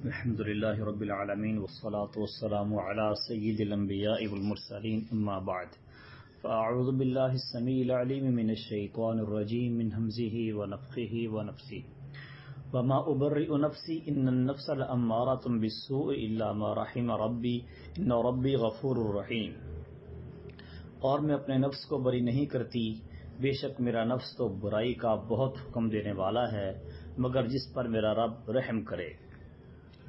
الحمد لله رب العالمين والصلاة والسلام على سيد الأنبياء والمرسلين أما بعد فأعوذ بالله السميع العليم من الشيطان الرجيم من همزه ونفخه ونفسه وما أبرئ نفسي إن النفس لأمارة بالسوء إلا ما رحم ربي إن ربي غفور رحيم۔ اور میں اپنے نفس کو بری نہیں کرتی، بے شک میرا نفس تو برائی کا بہت حکم دینے والا ہے مگر جس پر میرا رب رحم کرے،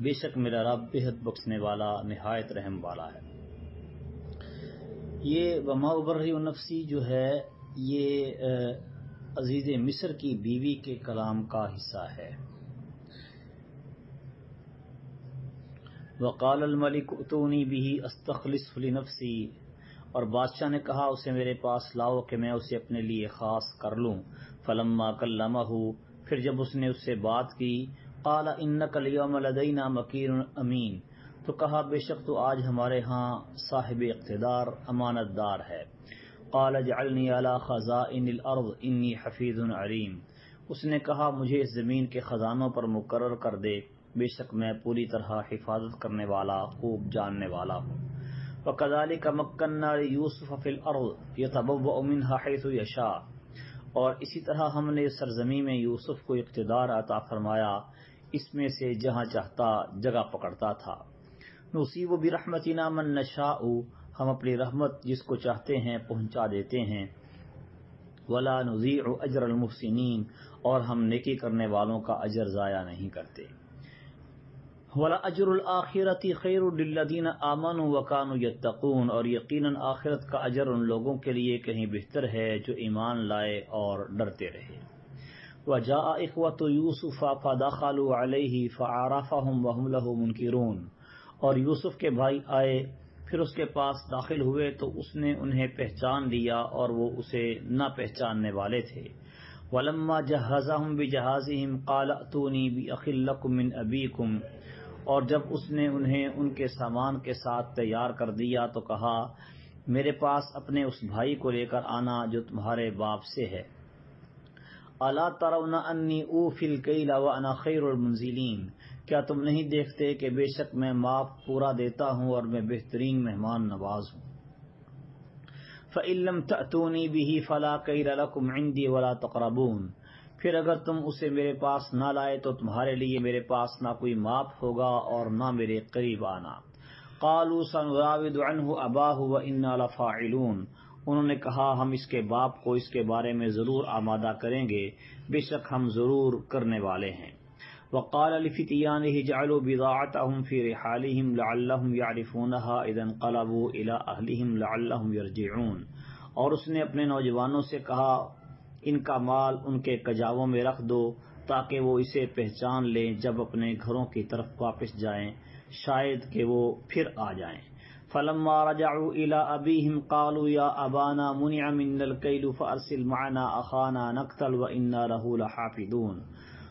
بے شک میرا رب بہت بخشنے والا نہایت رحم والا ہے۔ یہ وما ابرئ نفسی جو ہے یہ عزیز مصر کی بیوی کے کلام کا حصہ ہے۔ وقال الملک ائتونی بہ استخلصہ لنفسی، اور بادشاہ نے کہا اسے میرے پاس لاؤ کہ میں اسے اپنے لیے خاص کر لوں۔ فلما کلمہ، پھر جب اس نے اس سے بات کی، قال انک اليوم لدینا مکین امین، تو کہا بے شک تو آج ہمارے ہاں صاحب اقتدار امانت دار ہے۔ قال اجعلنی علی خزائن الارض انی حفیظ علیم، اس نے کہا مجھے اس زمین کے خزانوں پر مقرر کر دے، بے شک میں پوری طرح حفاظت کرنے والا خوب جاننے والا ہوں۔ وَكَذَلِكَ مَكَّنَّا لِيُوسُفَ فِي الْأَرْضِ يَتَبَوَّأُ مِنْهَا حَيْثُ يَشَاءُ، اور اسی طرح ہم نے سرزمین میں یوسف کو اقتدار عطا فرمایا، اس میں سے جہاں چاہتا جگہ پکڑتا تھا۔ نُصِيبُ بِرَحْمَتِنَا مَن نَّشَاءُ، ہم اپنی رحمت جس کو چاہتے ہیں پہنچا دیتے ہیں۔ وَلَا نُضِيعُ أَجْرَ الْمُحْسِنِينَ، اور ہم نیکی کرنے والوں کا اجر ضائع نہیں کرتے۔ وَلَأَجْرُ الْآخِرَةِ خَيْرٌ لِّلَّذِينَ آمَنُوا وَكَانُوا يَتَّقُونَ، اور یقیناً آخرت کا اجر ان لوگوں کے لیے کہیں بہتر ہے جو ایمان لائے اور ڈرتے رہے۔ وَجَاءَ إِخْوَةُ يُوسُفَ فَدَخَلُوا عَلَيْهِ فَعَرَفَهُمْ وَهُمْ لَهُ مُنْكِرُونَ، اور یوسف کے بھائی آئے پھر اس کے پاس داخل ہوئے تو اس نے انہیں پہچان لیا اور وہ اسے نہ پہچاننے والے تھے۔ وَلَمَّا جَهَّزَهُمْ بِجَهَازِهِمْ قَالَ ائْتُونِي بِأَخٍ لَّكُم مِّنْ أَبِيكُمْ، اور جب اس نے انہیں ان کے سامان کے ساتھ تیار کر دیا تو کہا میرے پاس اپنے اس بھائی کو لے کر آنا جو تمہارے باپ سے ہے۔ الا ترون انی اوفی الکیل وانا خیر المنزلین، کیا تم نہیں دیکھتے کہ بے شک میں ماپ پورا دیتا ہوں اور میں بہترین مہمان نواز ہوں۔ فإن لم تأتونی بہ فلا کیل لکم عندی ولا تقربون، پھر اگر تم اسے میرے پاس نہ لائے تو تمہارے لیے میرے پاس نہ کوئی ماپ ہوگا اور نہ میرے قریب آنا۔ قالوا سنراود عنہ اباہ وإنا لفاعلون، انہوں نے کہا ہم اس کے باپ کو اس کے بارے میں ضرور آمادہ کریں گے، بے شک ہم ضرور کرنے والے ہیں۔ وقال لفتيانه اجعلوا بضاعتهم في رحالهم لعلهم يعرفونها اذا انقلبوا الى اهلهم لعلهم يرجعون، اور اس نے اپنے نوجوانوں سے کہا ان کا مال ان کے کجاووں میں رکھ دو تاکہ وہ اسے پہچان لیں جب اپنے گھروں کی طرف واپس جائیں، شاید کہ وہ پھر آ جائیں۔ فلما رجعوا الى ابيهم قالوا يا ابانا منع منا الكيل فارسل معنا اخانا نقتل وانا له لحافظون،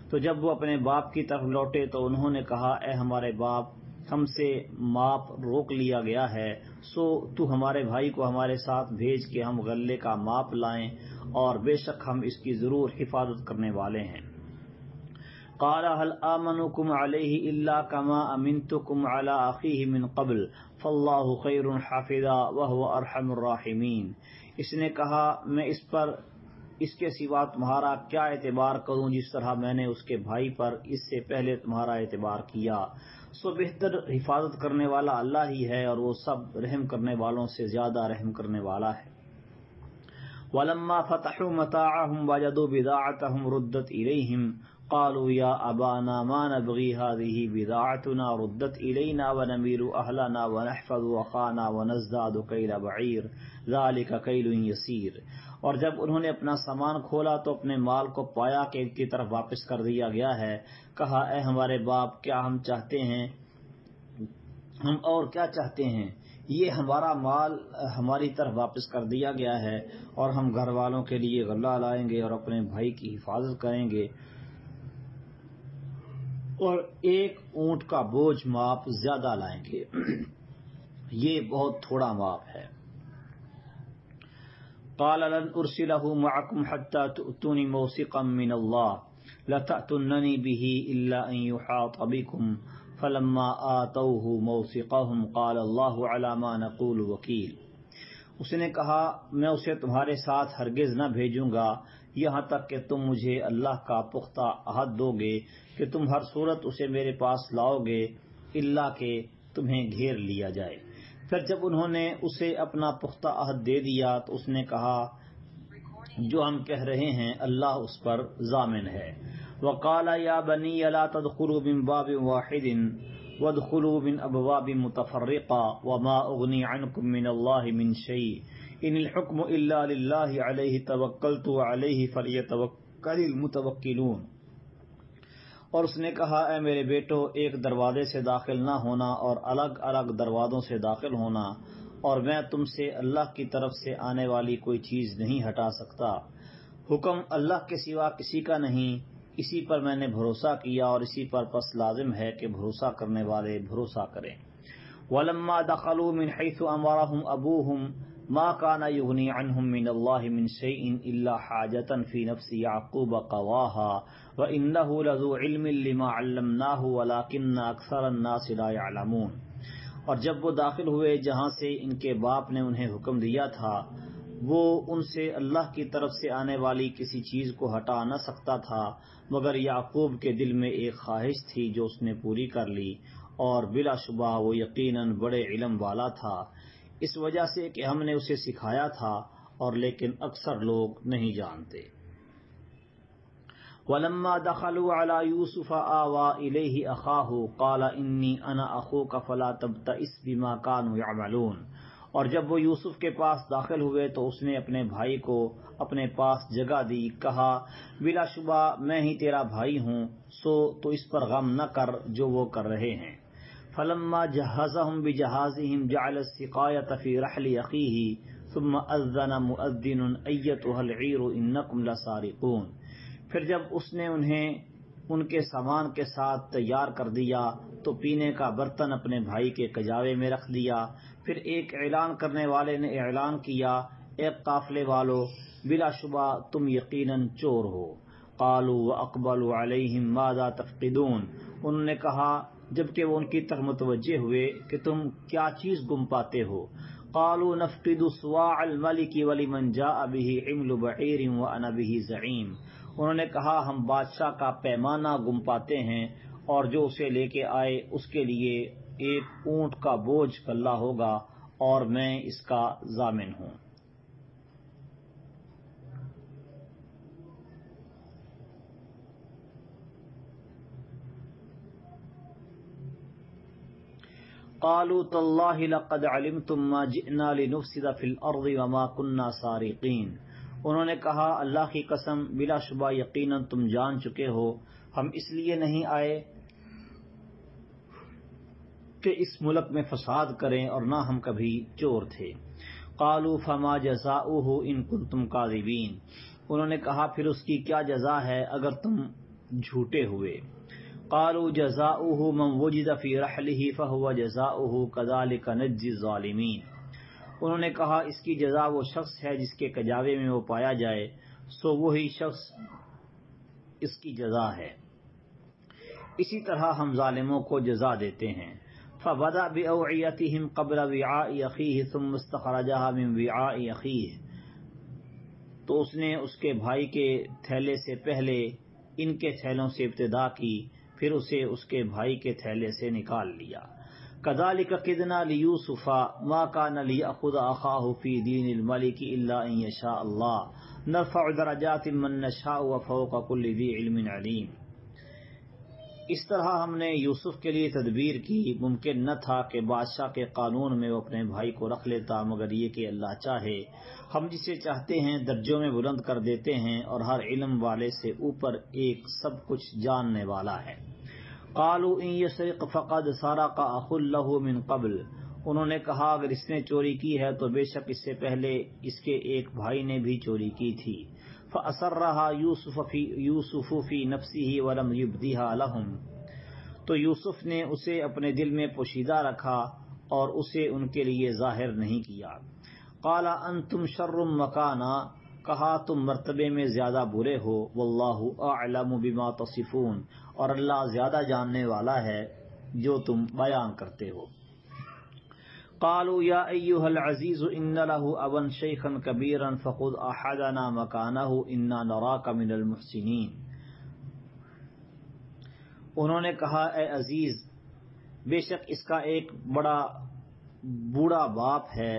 تو جب وہ اپنے باپ کی طرف لوٹے تو انہوں نے کہا اے ہمارے باپ، ہم سے ماپ روک لیا گیا ہے، سو تو ہمارے بھائی کو ہمارے ساتھ بھیج کے ہم غلے کا ماپ لائیں اور بے شک ہم اس کی ضرور حفاظت کرنے والے ہیں۔ قال هل آمنكم عليه الا كما امنتكم على اخيه من قبل فالله خير حافظا وهو ارحم الراحمين، اس نے کہا میں اس کے سوا تمہارا کیا اعتبار کروں جس طرح میں نے اس کے بھائی پر اس سے پہلے تمہارا اعتبار کیا، سو بہتر حفاظت کرنے والا اللہ ہی ہے اور وہ سب رحم کرنے والوں سے زیادہ رحم کرنے والا ہے۔ وَلَمَّا فَتَحُوا مَتَاعَهُمْ وَجَدُوا بِضَاعَتَهُمْ رُدَّتْ إِلَيْهِمْ قَالُوا يَا أَبَانَا مَا نَبْغِي هَٰذِهِ بِضَاعَتُنَا رُدَّتْ إِلَيْنَا وَنَمِيرُ أَهْلَنَا وَنَحْفَظُ أَخَانَا وَنَزْدَادُ كَيْلَ بَعِيرٍ ذَٰلِكَ كَيْلٌ يَسِيرٌ، اور جب انہوں نے اپنا سامان کھولا تو اپنے مال کو پایا کہ ان کی طرف واپس کر دیا گیا ہے، کہا اے ہمارے باپ کیا ہم چاہتے ہیں، ہم اور کیا چاہتے ہیں، یہ ہمارا مال ہماری طرف واپس کر دیا گیا ہے اور ہم گھر والوں کے لیے غلہ لائیں گے اور اپنے بھائی کی حفاظت کریں گے، اور ایک اونٹ کا بوجھ ماپ زیادہ لائیں گے، یہ بہت تھوڑا ماپ ہے۔ قال لن ارسله معكم حتى تؤتوني موثقا من الله لتأتونني به الا ان يحاط بكم فلما آتوه موثقهم قال اللہ علی ما نقول وکیل۔ اس نے کہا میں اسے تمہارے ساتھ ہرگز نہ بھیجوں گا یہاں تک کہ تم مجھے اللہ کا پختہ عہد دو گے کہ تم ہر صورت اسے میرے پاس لاؤ گے الا کہ تمہیں گھیر لیا جائے۔ پھر جب انہوں نے اسے اپنا پختہ عہد دے دیا تو اس نے کہا جو ہم کہہ رہے ہیں اللہ اس پر ضامن ہے۔ وقال یا بنی لا تدخلوا من باب واحد وادخلوا من ابواب متفرقة وما اغنی عنکم من اللہ من شیء ان الحکم الا للہ علیہ توکلت وعلیہ فلیتوکل المتوکلون۔ اور اس نے کہا اے میرے بیٹو ایک دروازے سے داخل نہ ہونا اور الگ الگ دروازوں سے داخل ہونا، اور میں تم سے اللہ کی طرف سے آنے والی کوئی چیز نہیں ہٹا سکتا۔ حکم اللہ کے سوا کسی کا نہیں، اسی پر میں نے بھروسہ کیا اور اسی پر پس لازم ہے کہ بھروسہ کرنے والے بھروسہ کریں۔ وَلَمَّا دَخَلُوا مِنْ حَيْثُ أَمَرَهُمْ أَبُوهُمْ مَا كَانَ يُغْنِي عَنْهُمْ مِنَ اللَّهِ مِنْ شَيْءٍ إِلَّا حَاجَةً فِي نَفْسِ يَعْقُوبَ قَضَاهَا وَإِنَّهُ لَذُو عِلْمٍ لِمَا عَلَّمْنَاهُ وَلَكِنَّ أَكْثَرَ النَّاسِ لَا يَعْلَمُونَ۔ اور جب وہ داخل ہوئے جہاں سے ان کے باپ نے انہیں حکم دیا تھا، وہ ان سے اللہ کی طرف سے آنے والی کسی چیز کو ہٹا نہ سکتا تھا مگر یعقوب کے دل میں ایک خواہش تھی جو اس نے پوری کر لی، اور بلا شبہ وہ یقیناً بڑے علم والا تھا، اس وجہ سے کہ ہم نے اسے سکھایا تھا، اور لیکن اکثر لوگ نہیں جانتے۔ وَلَمَّا دَخَلُوا عَلَى يُوسُفَ آوَى إِلَيْهِ أَخَاهُ قَالَ إِنِّي أَنَا أَخُوكَ فَلَا تَبْتَئِسْ بِمَا كَانُوا يَعْمَلُونَ۔ اور جب وہ یوسف کے پاس داخل ہوئے تو اس نے اپنے بھائی کو اپنے پاس جگہ دی، کہا بلا شبہ میں ہی تیرا بھائی ہوں، سو تو اس پر غم نہ کر جو وہ کر رہے ہیں۔ فَلَمَّا جَهَّزَهُم بِجَهَازِهِمْ جَعَلَ السِّقَايَةَ فِي رَحْلِ أَخِيهِ ثُمَّ أَذَّنَ مُؤَذِّنٌ أَيَّتُهَا الْعِيرُ إِنَّكُمْ لَسَارِقُونَ۔ پھر جب اس نے انہیں ان کے سامان کے ساتھ تیار کر دیا تو پینے کا برتن اپنے بھائی کے کجاوے میں رکھ دیا۔ پھر ایک اعلان کرنے والے نے اعلان کیا اے قافلے والو بلا شبہ تم یقیناً چور ہو۔ قالوا واقبلوا علیہم ماذا تفقدون۔ انہوں نے کہا جبکہ وہ ان کی طرف متوجہ ہوئے کہ تم کیا چیز گم پاتے ہو۔ قالوا نفقد صواع الملک ولمن جاء به حمل بعیر وانا به زعیم۔ انہوں نے کہا ہم بادشاہ کا پیمانہ گم پاتے ہیں اور جو اسے لے کے آئے اس کے لیے ایک اونٹ کا بوجھ کلہ ہوگا اور میں اس کا ضامن ہوں۔ قالوا تاللہ لقد علمتم ما جئنا لنفسد فی الارض وما كنا سارقین۔ انہوں نے کہا اللہ کی قسم بلا شبہ یقیناً تم جان چکے ہو ہم اس لیے نہیں آئے کہ اس ملک میں فساد کریں اور نہ ہم کبھی چور تھے۔ قالوا فما جزاؤہ ان کنتم کاذبین۔ انہوں نے کہا پھر اس کی کیا جزا ہے اگر تم جھوٹے ہوئے۔ قالوا جزاؤہ من وجد فی رحلہ فہو جزاؤہ کذالک نجزی الظالمین۔ انہوں نے کہا اس کی جزا وہ شخص ہے جس کے کجاوے میں وہ پایا جائے، سو وہی شخص اس کی جزا ہے، اسی طرح ہم ظالموں کو جزا دیتے ہیں۔ فبدأ بأوعیتہم قبل وعاء اخیہ ثم استخرجہا من وعاء اخیہ۔ تو اس نے اس کے بھائی کے تھیلے سے پہلے ان کے تھیلوں سے ابتدا کی، پھر اسے اس کے بھائی کے تھیلے سے نکال لیا۔ كذلك كدنا ليوسف ما كان ليأخذ أخاه في دين الملك إلا أن يشاء الله نرفع درجات من نشاء وفوق كل ذي علم عليم۔ اس طرح ہم نے یوسف کے لیے تدبیر کی، ممکن نہ تھا کہ بادشاہ کے قانون میں وہ اپنے بھائی کو رکھ لیتا مگر یہ کہ اللہ چاہے، ہم جسے چاہتے ہیں درجوں میں بلند کر دیتے ہیں اور ہر علم والے سے اوپر ایک سب کچھ جاننے والا ہے۔ قالوا ان يسرق فقد سرق اخ له من قبل۔ انہوں نے کہا اگر اس نے چوری کی ہے تو بے شک اس سے پہلے اس کے ایک بھائی نے بھی چوری کی تھی۔ فأسرها یوسف فی نفسه ولم یبدها لهم۔ تو یوسف نے اسے اپنے دل میں پوشیدہ رکھا اور اسے ان کے لیے ظاہر نہیں کیا۔ قال انتم شر مکانا، کہا تم مرتبے میں زیادہ برے ہو، واللہ اعلم بما تصفون، اور اللہ زیادہ جاننے والا ہے جو تم بیان کرتے ہو۔ قالوا یا ایھا العزیز ان له ابا شیخا کبیرا فخذ احدنا مکانہ انا نراک من المحسنین۔ انہوں نے کہا اے عزیز، بے شک اس کا ایک بڑا بوڑھا باپ ہے،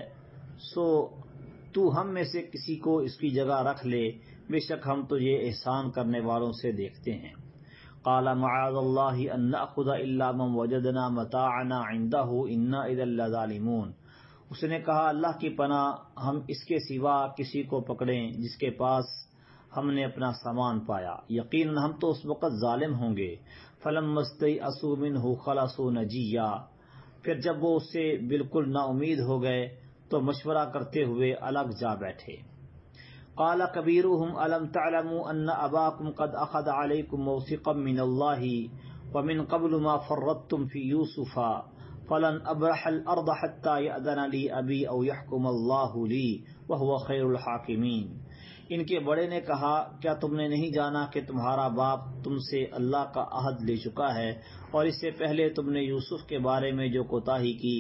سو تو ہم میں سے کسی کو اس کی جگہ رکھ لے، بے شک ہم تجھے احسان کرنے والوں سے دیکھتے ہیں۔ قال معاذ اللہ ان نأخذ الا من وجدنا متاعنا عنده انا اذا لظالمون۔ اس نے کہا اللہ کی پناہ، ہم اس کے سوا کسی کو پکڑیں جس کے پاس ہم نے اپنا سامان پایا، یقیناً ہم تو اس وقت ظالم ہوں گے۔ فلما استيئسوا منه خلصوا نجيا، پھر جب وہ اس سے بالکل نا امید ہو گئے تو مشورہ کرتے ہوئے الگ جا بیٹھے۔ قال كبيرهم ألم تعلموا أن أباكم قد أخذ عليكم موثقا من الله ومن قبل ما فرطتم في يوسف فلن أبرح الأرض حتى يأذن لي أبي أو يحكم الله لي وهو خير الحاكمين۔ ان کے بڑے نے کہا کیا تم نے نہیں جانا کہ تمہارا باپ تم سے اللہ کا عہد لے چکا ہے اور اس سے پہلے تم نے یوسف کے بارے میں جو کوتاہی کی،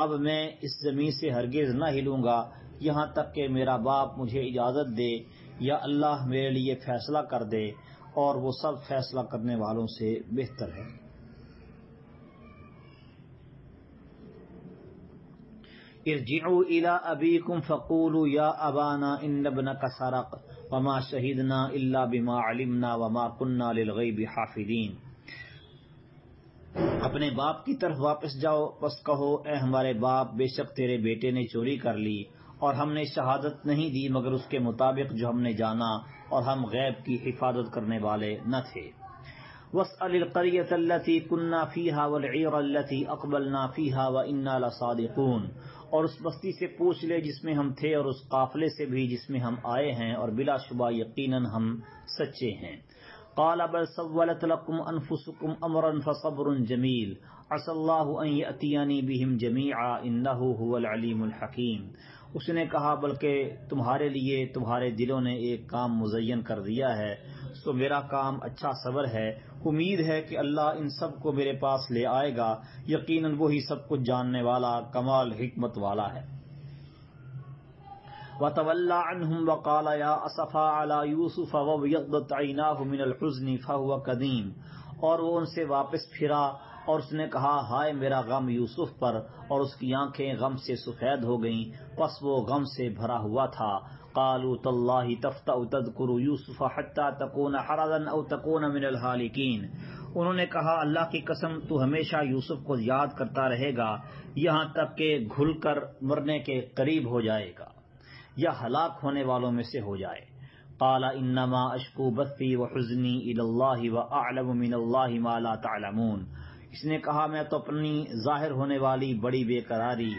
اب میں اس زمین سے ہرگز نہ ہلوں گا یہاں تک کہ میرا باپ مجھے اجازت دے یا اللہ میرے لیے فیصلہ کر دے، اور وہ سب فیصلہ کرنے والوں سے بہتر ہے۔ ارجعوا الى ابيكم فقولوا يا ابانا ان ابنك سرق وما شهدنا الا بما علمنا وما كنا للغيب حافظين۔ اپنے باپ کی طرف واپس جاؤ، بس کہو اے ہمارے باپ، بے شک تیرے بیٹے نے چوری کر لی اور ہم نے شہادت نہیں دی مگر اس کے مطابق جو ہم نے جانا، اور ہم غیب کی حفاظت کرنے والے نہ تھے۔ واسأل القرية التي كنا فيها والعير التي أقبلنا فيها وإنا لصادقون، اور اس بستی سے پوچھ لے جس میں ہم تھے اور اس قافلے سے بھی جس میں ہم آئے ہیں، اور بلا شبہ یقیناً ہم سچے ہیں۔ قال بل سولت لكم انفسكم امرا فصبر جميل عسى الله ان ياتيني بهم جميعا انه هو العليم الحكيم۔ اس نے کہا بلکہ تمہارے لیے تمہارے دلوں نے ایک کام مزین کر دیا ہے، سو میرا کام اچھا صبر ہے، امید ہے کہ اللہ ان سب کو میرے پاس لے آئے گا، یقیناً وہی سب کچھ جاننے والا کمال حکمت والا ہے۔ وَتَوَلَّى عَنْهُمْ وَقَالَ يَا أَسَفَا عَلَى يُوسُفَ وَابْيَضَّتْ عَيْنَاهُ مِنَ الْحُزْنِ فَهُوَ كَظِيمٌ، اور وہ ان سے واپس پھرا اور اس نے کہا ہائے میرا غم یوسف پر، اور اس کی آنکھیں غم سے سفید ہو گئیں، پس وہ غم سے بھرا ہوا تھا۔ قالوا تاللہ تفتأ تذکر یوسف حتی تکون حرضا او تکون من الہالکین۔ انہوں نے کہا اللہ کی قسم تو ہمیشہ یوسف کو یاد کرتا رہے گا یہاں تک کہ گھل کر مرنے کے قریب ہو جائے گا یا ہلاک ہونے والوں میں سے ہو جائے۔ قال انما اشکو بثی وحزنی الی اللہ واعلم من اللہ ما لا تعلمون۔ اس نے کہا میں تو اپنی ظاہر ہونے والی بڑی بے قراری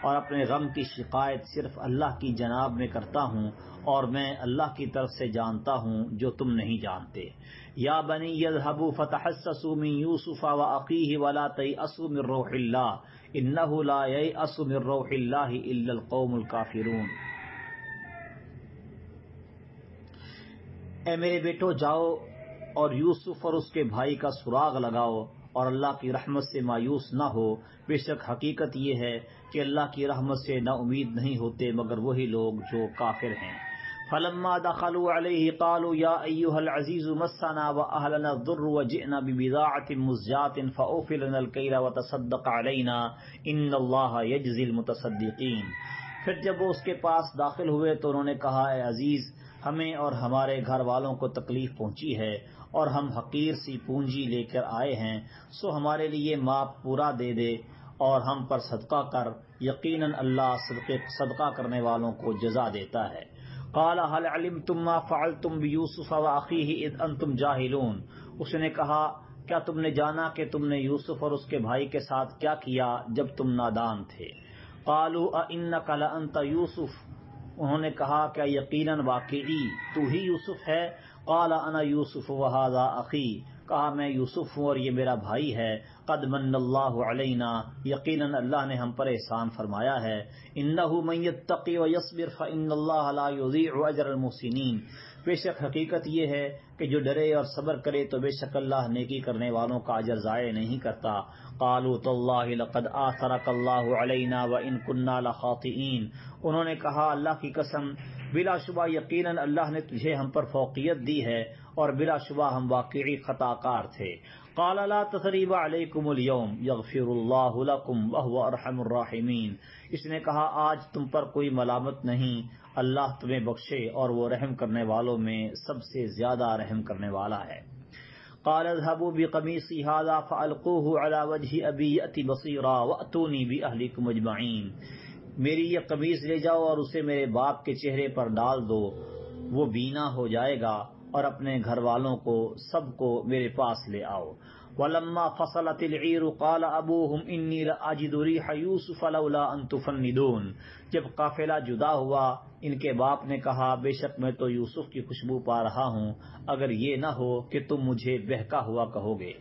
اور اپنے غم کی شکایت صرف اللہ کی جناب میں کرتا ہوں، اور میں اللہ کی طرف سے جانتا ہوں جو تم نہیں جانتے۔ یا بنی یذهبوا فتحسسوا من یوسف واخیہ ولا تیأسوا من روح اللہ انہ لا ییأس من روح اللہ الا القوم الکافرون۔ اے میرے بیٹو جاؤ اور یوسف اور اس کے بھائی کا سراغ لگاؤ اور اللہ کی رحمت سے مایوس نہ ہو، بے شک حقیقت یہ ہے کہ اللہ کی رحمت سے نا امید نہیں ہوتے مگر وہی لوگ جو کافر ہیں۔ فلما دخلوا علیہ قالوا یا ایھا العزیز مسنا واہلنا الضر وجئنا ببضاعة مزجاة فاوف لنا الکیل وتصدق علینا ان اللہ یجزی المتصدقین۔ پھر جب وہ اس کے پاس داخل ہوئے تو انہوں نے کہا اے عزیز، ہمیں اور ہمارے گھر والوں کو تکلیف پہنچی ہے اور ہم حقیر سی پونجی لے کر آئے ہیں، سو ہمارے لیے ماپ پورا دے دے اور ہم پر صدقہ کر، یقیناً اللہ صدقہ کرنے والوں کو جزا دیتا ہے۔ قال هل علمتم ما فعلتم بيوسف واخيه اذ انتم جاہلون۔ اس نے کہا کیا تم نے جانا کہ تم نے یوسف اور اس کے بھائی کے ساتھ کیا کیا جب تم نادان تھے؟ قالوا أئنك لأنت یوسف، انہوں نے کہا کیا یقیناً واقعی تو ہی یوسف ہے؟ قال انا یوسف وہذا اخی، کہا میں یوسف ہوں اور یہ میرا بھائی ہے۔ قد من اللہ علینا، یقیناً اللہ نے ہم پر احسان فرمایا ہے۔ انہ من یتقی ویصبر فان اللہ لا یضیع اجر المحسنین، بے شک حقیقت یہ ہے کہ جو ڈرے اور صبر کرے تو بے شک اللہ نیکی کرنے والوں کا اجر ضائع نہیں کرتا۔ قالوا تاللہ لقد آثرک اللہ علینا وان کنا لخاطئین، انہوں نے کہا اللہ کی قسم بلا شبہ یقیناً اللہ نے تجھے ہم پر فوقیت دی ہے اور بلا شبہ ہم واقعی خطا کار تھے۔ قال لا تثریب علیکم اليوم یغفر اللہ لکم وہو ارحم الراحمین، اس نے کہا آج تم پر کوئی ملامت نہیں، اللہ تمہیں بخشے اور وہ رحم کرنے والوں میں سب سے زیادہ رحم کرنے والا ہے۔ قال اذهبوا بقميصي هذا فألقوه على وجه أبي يأتي بصيرا وأتوني بأهلكم أجمعين، میری یہ قمیص لے جاؤ اور اسے میرے باپ کے چہرے پر ڈال دو، وہ بینا ہو جائے گا، اور اپنے گھر والوں کو سب کو میرے پاس لے آؤ۔ وَلَمَّا فَصَلَتِ الْعِيرُ قَالَ أَبُوهُمْ إِنِّي لَأَجِدُ رِيحَ يُوسُفَ لَوْلَا أَن تُفَنِّدُونَ، جب قافلہ جدا ہوا ان کے باپ نے کہا بے شک میں تو یوسف کی خوشبو پا رہا ہوں اگر یہ نہ ہو کہ تم مجھے بہکا ہوا کہو گے۔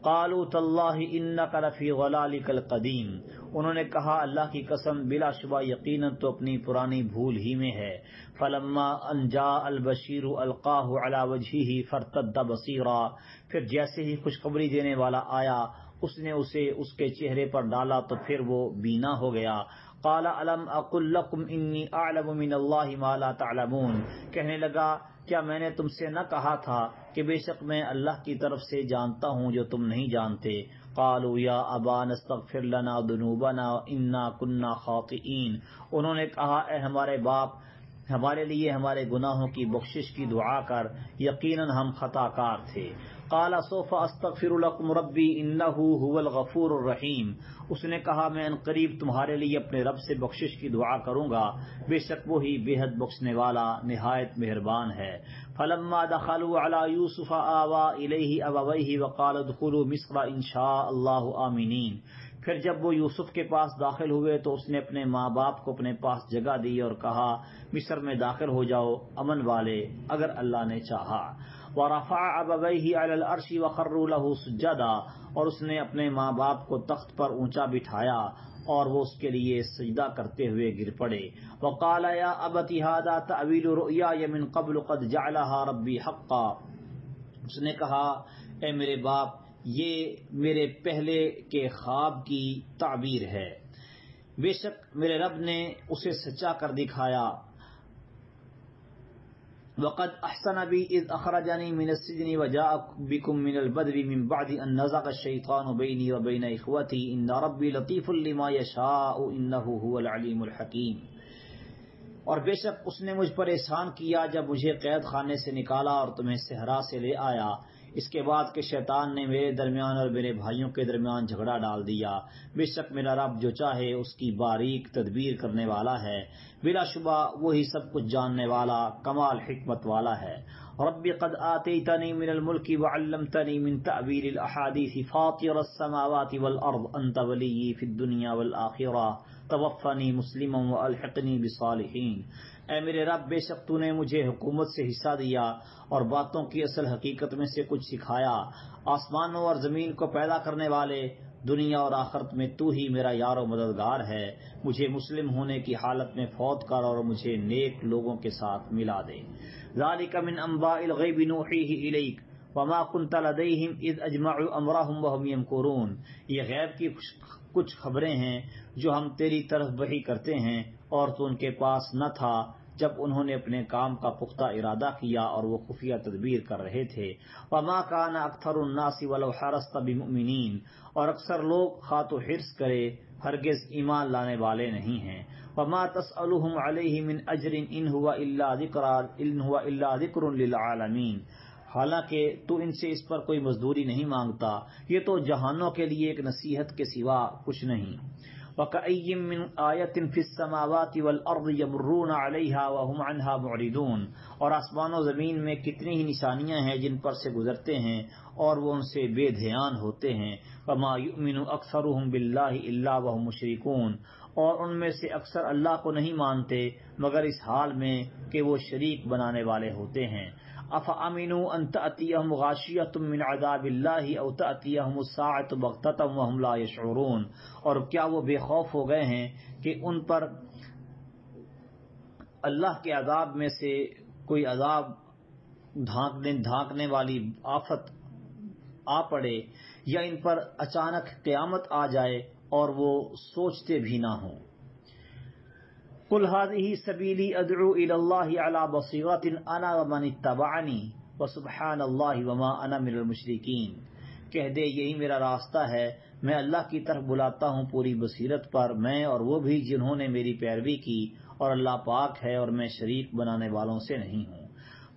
قالوا تاللہ انک لفی ضلالک القدیم، انہوں نے کہا اللہ کی قسم بلا شبہ یقیناً تو اپنی پرانی بھول ہی میں ہے۔ فلما ان جاء البشیر القاہ علی وجہہ فارتد بصیرا، پھر جیسے ہی خوشخبری دینے والا آیا اس نے اسے اس کے چہرے پر ڈالا تو پھر وہ بینا ہو گیا۔ قال الم اقل لکم انی اعلم من اللہ ما لا تعلمون، کہنے لگا کیا میں نے تم سے نہ کہا تھا کہ بے شک میں اللہ کی طرف سے جانتا ہوں جو تم نہیں جانتے۔ قالوا یا ابانا استغفر لنا ذنوبنا انا كنا خاطئین، انہوں نے کہا اے ہمارے باپ ہمارے لیے ہمارے گناہوں کی بخشش کی دعا کر، یقیناً ہم خطا کار تھے۔ قال سوف استغفر لكم ربی انه هو الغفور الرحیم، اس نے کہا میں ان قریب تمہارے لیے اپنے رب سے بخشش کی دعا کروں گا، بے شک وہی بے حد بخشنے والا نہایت مہربان ہے۔ فلما دخلوا على يوسف آوى إليه أبويه وقال ادخلوا مصر إن شاء الله آمنين، پھر جب وہ یوسف کے پاس داخل ہوئے تو اس نے اپنے ماں باپ کو اپنے پاس جگہ دی اور کہا مصر میں داخل ہو جاؤ امن والے اگر اللہ نے چاہا۔ ورفع أبويه على العرش وخروا له سجدا، اور اس نے اپنے ماں باپ کو تخت پر اونچا بٹھایا اور وہ اس کے لیے سجدہ کرتے ہوئے گر پڑے۔ وقال یا ابت هذا تأویل رؤیای من قبل قد جعلها ربی حقا، اس نے کہا اے میرے باپ یہ میرے پہلے کے خواب کی تعبیر ہے، بے شک میرے رب نے اسے سچا کر دکھایا۔ وقد احسن بی اذ اخرجنی من السجن وجاء بكم من البدو من بعد ان نزغ الشیطان بینی وبین اخوتی ان ربی لطیف لما یشاء انه هو العلیم الحکیم، اور بے شک اس نے مجھ پر احسان کیا جب مجھے قید خانے سے نکالا اور تمہیں صحرا سے لے آیا، اس کے بعد کہ شیطان نے میرے درمیان اور میرے بھائیوں کے درمیان جھگڑا ڈال دیا، بے شک میرا رب جو چاہے اس کی باریک تدبیر کرنے والا ہے، بلا شبہ وہی سب کچھ جاننے والا کمال حکمت والا ہے۔ رب قد آتیتنی من الملک وعلمتنی من تأویل الاحادیث فاطر السماوات والارض انت ولی فی الدنیا والآخرہ توفنی مسلما والحقنی بالصالحین، اے میرے رب بے شک تو نے مجھے حکومت سے حصہ دیا اور باتوں کی اصل حقیقت میں سے کچھ سکھایا، آسمانوں اور زمین کو پیدا کرنے والے، دنیا اور آخرت میں تو ہی میرا یار و مددگار ہے، مجھے مسلم ہونے کی حالت میں فوت کر اور مجھے نیک لوگوں کے ساتھ ملا دے۔ ذالک من انباء الغیب نوحیہ الیک وما كنت لدیہم اذ اجمعوا امرهم وهم یمکرون، یہ غیب کی کچھ خبریں ہیں جو ہم تیری طرف وحی کرتے ہیں اور تو ان کے پاس نہ تھا جب انہوں نے اپنے کام کا پختہ ارادہ کیا اور وہ خفیہ تدبیر کر رہے تھے۔ وما كان اکثر الناس ولو حرصت بمؤمنین، اور اکثر لوگ خواہ تو حرص کرے ہرگز ایمان لانے والے نہیں ہیں۔ وما تسألهم علیہ من اجر ان هو الا ذکر للعالمین، حالانکہ تو ان سے اس پر کوئی مزدوری نہیں مانگتا، یہ تو جہانوں کے لیے ایک نصیحت کے سوا کچھ نہیں۔ وَكَأَيٍّ مِّنْ آيَةٍ فِي السَّمَاوَاتِ وَالْأَرْضِ يَمُرُّونَ عَلَيْهَا وَهُمْ عَنْهَا مُعْرِضُونَ، اور آسمان و زمین میں کتنی ہی نشانیاں ہیں جن پر سے گزرتے ہیں اور وہ ان سے بے دھیان ہوتے ہیں۔ وَمَا يُؤْمِنُ أَكْثَرُهُم بِاللَّهِ إِلَّا وَهُمْ مُشْرِكُونَ، اور ان میں سے اکثر اللہ کو نہیں مانتے مگر اس حال میں کہ وہ شریک بنانے والے ہوتے ہیں۔ أَفَأَمِنُوا أَن تَأْتِيَهُمْ غَاشِيَةٌ مِّنْ عَذَابِ اللَّهِ أَوْ تَأْتِيَهُمُ السَّاعَةُ بَغْتَةً وَهُمْ لَا يَشْعُرُونَ، اور کیا وہ بے خوف ہو گئے ہیں کہ ان پر اللہ کے عذاب میں سے کوئی عذاب دھانکنے والی آفت آ پڑے یا ان پر اچانک قیامت آ جائے اور وہ سوچتے بھی نہ ہوں۔ قل هذه سبیلی ادعو الی اللہ علی بصیرۃ انا ومن اتبعنی وسبحان اللہ وما انا من المشرکین، کہہ دے یہی میرا راستہ ہے، میں اللہ کی طرف بلاتا ہوں پوری بصیرت پر، میں اور وہ بھی جنہوں نے میری پیروی کی، اور اللہ پاک ہے اور میں شریک بنانے والوں سے نہیں ہوں۔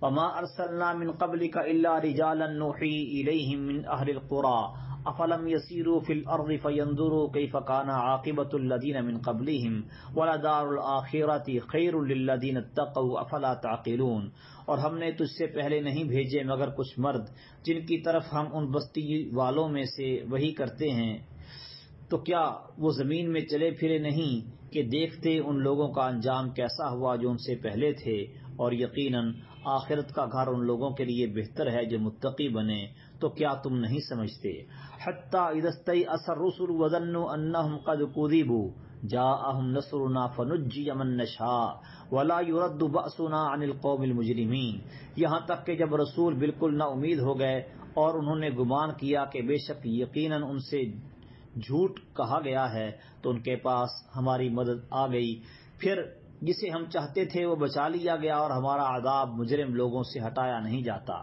وما ارسلنا من قبلک الا رجالا نوحی الیہم من اہل القری افلم یسیروا فی الارض فینظروا کیف کان عاقبۃ الذین من قبلہم ولدار الآخرۃ خیر للذین اتقوا افلا تعقلون، اور ہم نے تجھ سے پہلے نہیں بھیجے مگر کچھ مرد جن کی طرف ہم ان بستی والوں میں سے وحی کرتے ہیں، تو کیا وہ زمین میں چلے پھرے نہیں کہ دیکھتے ان لوگوں کا انجام کیسا ہوا جو ان سے پہلے تھے، اور یقیناً آخرت کا گھر ان لوگوں کے لیے بہتر ہے جو متقی بنے، تو کیا تم نہیں سمجھتے؟ حتی اذا استیأس الرسل وظنوا انہم قد کذبوا جاءہم نصرنا فنجی من نشاء ولا يرد بأسنا عن القوم المجرمین، یہاں تک کہ جب رسول بالکل نا امید ہو گئے اور انہوں نے گمان کیا کہ بے شک یقیناً ان سے جھوٹ کہا گیا ہے، تو ان کے پاس ہماری مدد آ گئی، پھر جسے ہم چاہتے تھے وہ بچا لیا گیا، اور ہمارا عذاب مجرم لوگوں سے ہٹایا نہیں جاتا۔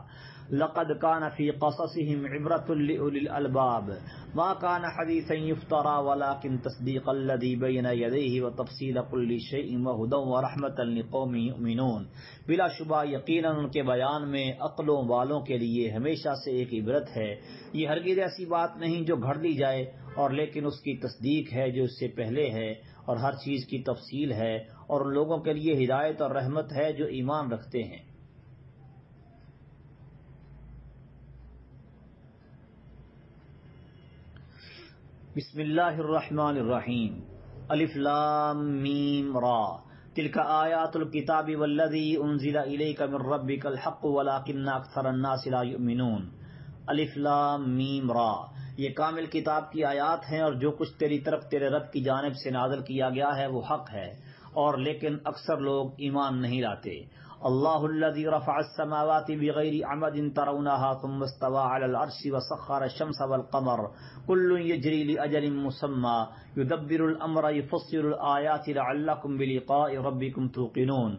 لقد كان في قصصهم عبرة لأولي الألباب ما كان حديثا يفترى ولكن تصديق الذي بين يديه وتفصيل كل شيء وهدى ورحمة لقوم يؤمنون، بلا شبہ یقیناً ان کے بیان میں عقلوں والوں کے لیے ہمیشہ سے ایک عبرت ہے، یہ ہرگز ایسی بات نہیں جو گھڑ لی جائے، اور لیکن اس کی تصدیق ہے جو اس سے پہلے ہے، اور ہر چیز کی تفصیل ہے، اور ان لوگوں کے لیے ہدایت اور رحمت ہے جو ایمان رکھتے ہیں۔ بسم اللہ الرحمن الرحیم، الف لام میم را، تلک آیات الکتاب والذی انزل الیک من ربک الحق ولکن اکثر الناس لا یؤمنون۔ الف لام میم را، یہ کامل کتاب کی آیات ہیں، اور جو کچھ تیری طرف تیرے رب کی جانب سے نازل کیا گیا ہے وہ حق ہے، اور لیکن اکثر لوگ ایمان نہیں لاتے۔ اللہ الذی رفع السماوات بغیر عمد ترونها ثم استوى على العرش وسخر الشمس والقمر كل يجري لأجل مسمى يدبر الامر يفصل الآیات لعلکم بلقاء ربکم توقنون،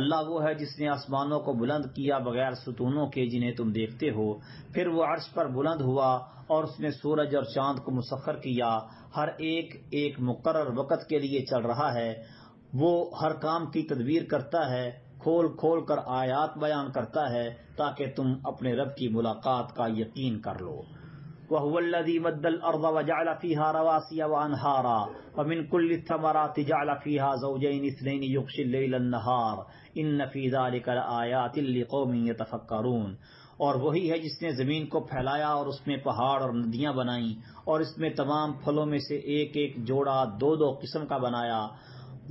اللہ وہ ہے جس نے آسمانوں کو بلند کیا بغیر ستونوں کے جنہیں تم دیکھتے ہو، پھر وہ عرش پر بلند ہوا اور اس نے سورج اور چاند کو مسخر کیا، ہر ایک ایک مقرر وقت کے لیے چل رہا ہے، وہ ہر کام کی تدبیر کرتا ہے، کھول کھول کر آیات بیان کرتا ہے تاکہ تم اپنے رب کی ملاقات کا یقین کر لو۔ وَهُوَ الَّذِي مَدَّ الْأَرْضَ وَجَعَلَ فِيهَا رَوَاسِيَ وَأَنْهَارًا وَمِنْ كُلِّ الثَّمَرَاتِ جَعَلَ فِيهَا زَوْجَيْنِ اثْنَيْنِ يُغْشِي اللَّيْلَ النَّهَارَ إِنَّ فِي ذَلِكَ لَآيَاتٍ لِقَوْمٍ يَتَفَكَّرُونَ، اور وہی ہے جس نے زمین کو پھیلایا اور اس میں پہاڑ اور ندیاں بنائیں، اور اس میں تمام پھلوں میں سے ایک ایک جوڑا دو دو قسم کا بنایا،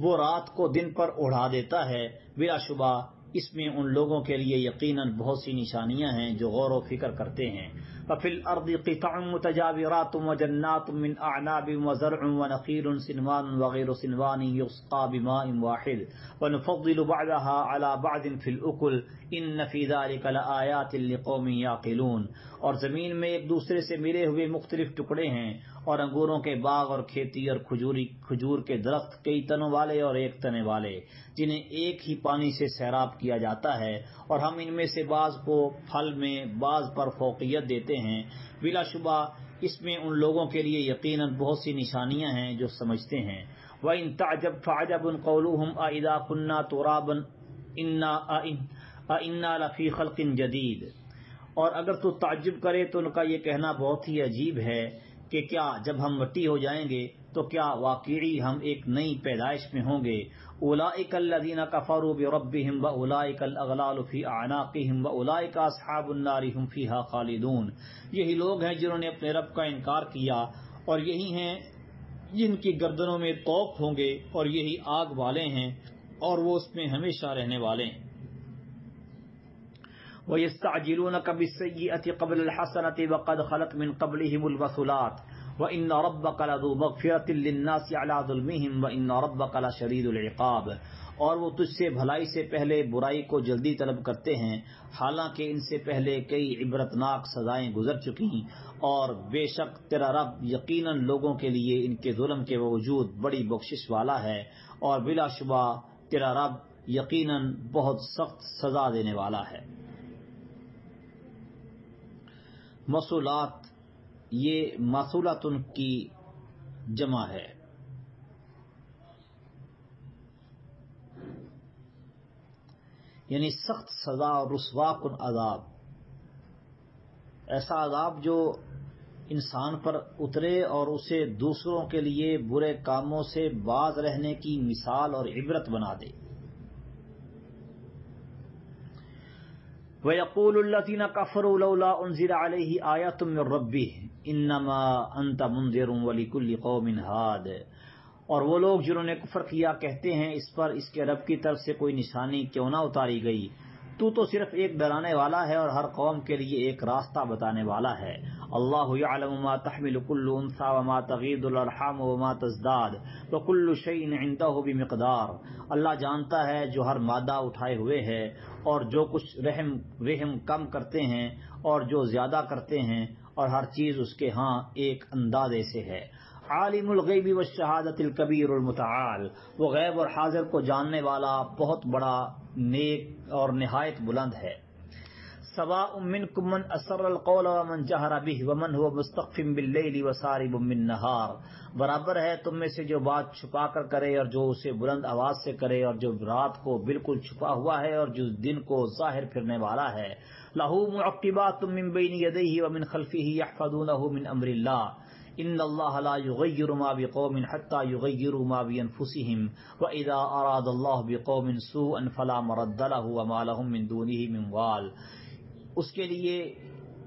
وہ رات کو دن پر اڑا دیتا ہے، بلا شبہ اس میں ان لوگوں کے لیے یقیناً بہت سی نشانیاں ہیں جو غور و فکر کرتے ہیں۔ وَفِي الْأَرْضِ قِطَعٌ مُتَجَاوِرَاتٌ وَجَنَّاتٌ مِّنْ أَعْنَابٍ وَزَرْعٌ وَنَخِيلٌ صِنْوَانٌ وَغَيْرُ صِنْوَانٍ يُسْقَىٰ بِمَاءٍ وَاحِدٍ وَنُفَضِّلُ بَعْضَهَا عَلَىٰ بَعْضٍ فِي الْأُكُلِ إِنَّ فِي ذَٰلِكَ لَآيَاتٍ لِقَوْمٍ يَعْقِلُونَ، اور زمین میں ایک دوسرے سے ملے ہوئے مختلف ٹکڑے ہیں، اور انگوروں کے باغ اور کھیتی اور کھجور کے درخت کئی تنوں والے اور ایک تنے والے، جنہیں ایک ہی پانی سے سیراب کیا جاتا ہے، اور ہم ان میں سے بعض کو پھل میں بعض پر فوقیت دیتے ہیں، بلا شبہ اس میں ان لوگوں کے لیے یقیناً بہت سی نشانیاں ہیں جو سمجھتے ہیں۔ وَإِن تَعْجَبْ فَعَجَبٌ قَوْلُهُمْ أَإِذَا كُنَّا تُرَابًا أَإِنَّا لَفِي خَلْقٍ جَدِيدٍ، اور اگر تو تعجب کرے تو ان کا یہ کہنا بہت ہی عجیب ہے کہ کیا جب ہم مٹی ہو جائیں گے تو کیا واقعی ہم ایک نئی پیدائش میں ہوں گے۔ اولئک الذین کفروا بربہم واولئک الاغلال فی اعناقہم واولئک اصحاب النار هم فیہا خالدون، یہی لوگ ہیں جنہوں نے اپنے رب کا انکار کیا، اور یہی ہیں جن کی گردنوں میں طوق ہوں گے، اور یہی آگ والے ہیں اور وہ اس میں ہمیشہ رہنے والے ہیں۔ وَيَسْتَعْجِلُونَكَ بِالسَّيِّئَةِ قَبْلَ الْحَسَنَةِ وَقَدْ خَلَتْ مِنْ قَبْلِهِمُ الْمَثُلَاتُ وَإِنَّ رَبَّكَ لَذُو مَغْفِرَةٍ لِلنَّاسِ عَلَىٰ ظُلْمِهِمْ وَإِنَّ رَبَّكَ لَشَدِيدُ الْعِقَابِ، اور وہ تجھ سے بھلائی سے پہلے برائی کو جلدی طلب کرتے ہیں، حالانکہ ان سے پہلے کئی عبرتناک سزائیں گزر چکی، اور بے شک تیرا رب یقیناً لوگوں کے لیے ان کے ظلم کے باوجود بڑی بخشش والا ہے، اور بلا شبہ تیرا رب یقیناً بہت سخت سزا دینے والا ہے۔ مصولات، یہ مصولتن کی جمع ہے۔ یعنی سخت سزا اور رسوا کن عذاب، ایسا عذاب جو انسان پر اترے اور اسے دوسروں کے لیے برے کاموں سے باز رہنے کی مثال اور عبرت بنا دے۔ وَيَقُولُ الَّذِينَ كَفَرُوا لَوْلَا أُنزِلَ عَلَيْهِ آيَةٌ مِّن رَّبِّهِ إِنَّمَا أَنتَ مُنذِرٌ وَلِكُلِّ قَوْمٍ هَادٍ، اور وہ لوگ جنہوں نے کفر کیا کہتے ہیں اس پر اس کے رب کی طرف سے کوئی نشانی کیوں نہ اتاری گئی، تو صرف ایک ڈرانے والا ہے اور ہر قوم کے لیے ایک راستہ بتانے والا ہے۔ اللہ یعلم ما تحمل كل انثى وما تغیض الارحام وما تزداد وكل شيء عنده بمقدار، اللہ جانتا ہے جو ہر مادہ اٹھائے ہوئے ہے اور جو کچھ رحم کم کرتے ہیں اور جو زیادہ کرتے ہیں، اور ہر چیز اس کے ہاں ایک اندازے سے ہے۔ عالم الغیب والشہادۃ الکبیر المتعال، وہ غیب اور حاضر کو جاننے والا بہت بڑا نیک اور نہایت بلند ہے۔ سواء منکم من اسر القول ومن جہر بہ ومن هو مستخف باللیل وسارب بالنہار، برابر ہے تم میں سے جو بات چھپا کر کرے اور جو اسے بلند آواز سے کرے، اور جو رات کو بالکل چھپا ہوا ہے اور جو دن کو ظاہر پھرنے والا ہے۔ لہ معقبات من بین یدیہ ومن خلفہ یحفظونہ من امر اللہ، ان اللہ لا یغیر ما بقوم حتی یغیروا ما بانفسہم واذا اراد اللہ بقوم سوءا فلا مرد لہ وما لہم من دونہ من وال، اس کے لیے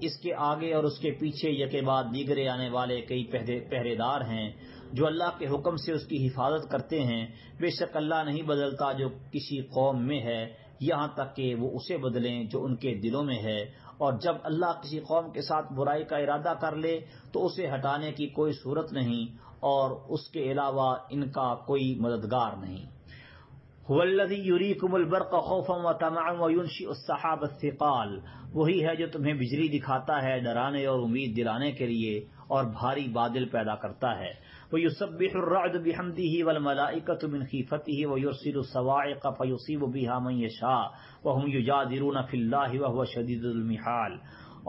اس کے آگے اور اس کے پیچھے یکے بعد دیگرے آنے والے کئی پہرے دار ہیں جو اللہ کے حکم سے اس کی حفاظت کرتے ہیں، بے شک اللہ نہیں بدلتا جو کسی قوم میں ہے یہاں تک کہ وہ اسے بدلیں جو ان کے دلوں میں ہے، اور جب اللہ کسی قوم کے ساتھ برائی کا ارادہ کر لے تو اسے ہٹانے کی کوئی صورت نہیں، اور اس کے علاوہ ان کا کوئی مددگار نہیں۔ هو الذی یریکم البرق خوفا وطمعا وینشئ السحاب الثقال، وہی ہے جو تمہیں بجلی دکھاتا ہے ڈرانے اور امید دلانے کے لیے، اور بھاری بادل پیدا کرتا ہے۔ وَيُسَبِّحُ الرَّعْدُ بِحَمْدِهِ وَالْمَلَائِكَةُ مِنْ خِيفَتِهِ وَيُرْسِلُ الصَّوَاعِقَ فَيُصِيبُ بِهَا مَن يَشَاءُ وَهُمْ يُجَادِلُونَ فِي اللَّهِ وَهُوَ شَدِيدُ الْمِحَالِ،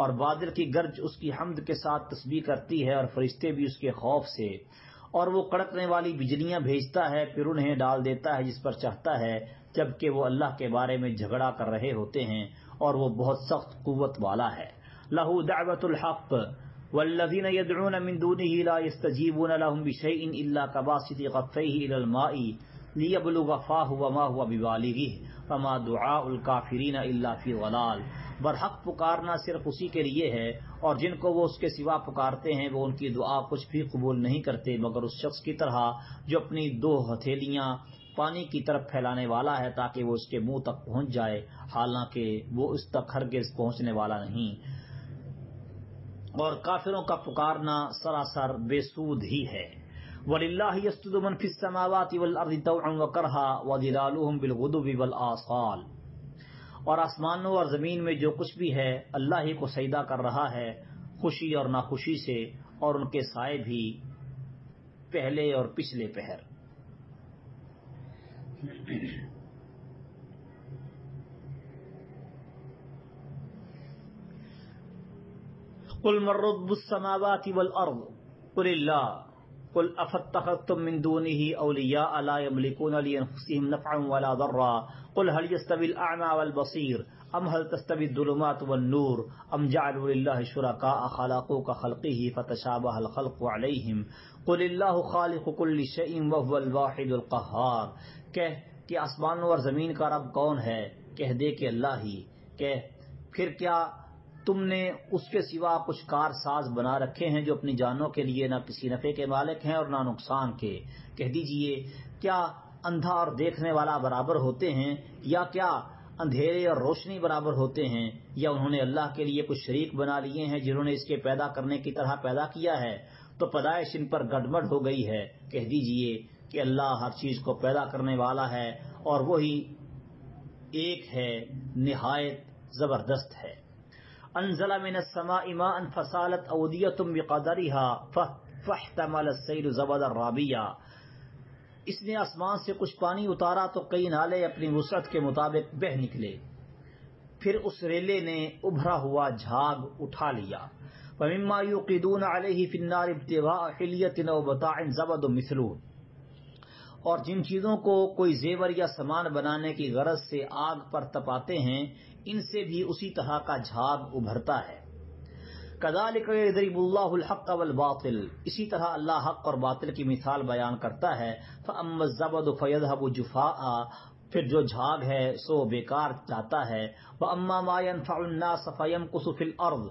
اور بادل کی گرج اس کی حمد کے ساتھ تسبیح کرتی ہے اور فرشتے بھی اس کے خوف سے، اور وہ کڑکنے والی بجلیاں بھیجتا ہے پھر انہیں ڈال دیتا ہے جس پر چاہتا ہے، جبکہ وہ اللہ کے بارے میں جھگڑا کر رہے ہوتے ہیں، اور وہ بہت سخت قوت والا ہے۔ لہ دعوۃ الحق والذین یدعون من دونہ لا یستجیبون لهم بشیء الا کباسط کفیہ الی الماء لیبلغ فاہ وما هو ببالغہ فما دعاء الکافرین الا فی ضلال، برحق پکارنا صرف اسی کے لیے ہے، اور جن کو وہ اس کے سوا پکارتے ہیں وہ ان کی دعا کچھ بھی قبول نہیں کرتے مگر اس شخص کی طرح جو اپنی دو ہتھیلیاں پانی کی طرف پھیلانے والا ہے تاکہ وہ اس کے منہ تک پہنچ جائے، حالانکہ وہ اس تک ہرگز پہنچنے والا نہیں، اور کافروں کا پکارنا سراسر بے سود ہی ہے۔ وَلِلَّهِ يَسْجُدُ مَن فِي السَّمَاوَاتِ وَالْأَرْضِ طَوْعًا وَكَرْهًا وَظِلَالُهُم بِالْغُدُوِّ وَالْآصَالِ، اور آسمانوں اور زمین میں جو کچھ بھی ہے اللہ ہی کو سجدہ کر رہا ہے، خوشی اور ناخوشی سے، اور ان کے سائے بھی پہلے اور پچھلے پہر۔ قل من رب السماوات والارض قل اللہ قل افاتخذتم من دونه اولیاء لا يملكون لانفسهم نفعا ولا ضرا قل هل يستوي الاعمى والبصير ام هل تستوي الظلمات والنور ام جعلوا لله شركاء خلقوا كخلقه فتشابه الخلق عليهم قل الله خالق كل شيء وهو الواحد القهار، کہہ کہ آسمانوں اور زمین کا رب کون ہے؟ کہہ دے کہ اللہ ہی۔ کہہ پھر کیا تم نے اس کے سوا کچھ کار ساز بنا رکھے ہیں جو اپنی جانوں کے لیے نہ کسی نفع کے مالک ہیں اور نہ نقصان کے؟ کہہ دیجئے کیا اندھا اور دیکھنے والا برابر ہوتے ہیں، یا کیا اندھیرے اور روشنی برابر ہوتے ہیں، یا انہوں نے اللہ کے لیے کچھ شریک بنا لیے ہیں جنہوں نے اس کے پیدا کرنے کی طرح پیدا کیا ہے؟ تو پیدائش ان پر گڑبڑ ہو گئی ہے۔ کہہ دیجئے کہ اللہ ہر چیز کو پیدا کرنے والا ہے اور وہی ایک ہے، نہایت زبردست ہے۔ انزل من السماء ماء فسالت اودية بقدرها فاحتمل السيل زبدا رابيا۔ اس نے آسمان سے کچھ پانی اتارا تو کئی نالے اپنی وسعت کے مطابق بہہ نکلے، پھر اس ریلے نے ابھرا ہوا جھاگ اٹھا لیا۔ وَمِمَّا يُوقِدُونَ عَلَيْهِ فِي النَّارِ ابْتِغَاءَ حِلْيَةٍ أَوْ مَتَاعٍ زَبَدٌ مِثْلُهُ۔ اور جن چیزوں کو کوئی زیور یا سامان بنانے کی غرض سے آگ پر تپاتے ہیں، ان سے بھی اسی طرح کا جھاگ ابھرتا ہے۔ كَذَلِكَ يَضْرِبُ اللَّهُ الْحَقَّ وَالْبَاطِلَ۔ اسی طرح اللہ حق اور باطل کی مثال بیان کرتا ہے۔ فَأَمَّا الزَّبَدُ فَيَذْهَبُ جُفَاءً۔ پھر جو جھاگ ہے سو بیکار جاتا ہے۔ وَأَمَّا مَا يَنفَعُ النَّاسَ فَيَمْكُثُ فِي الْأَرْضِ۔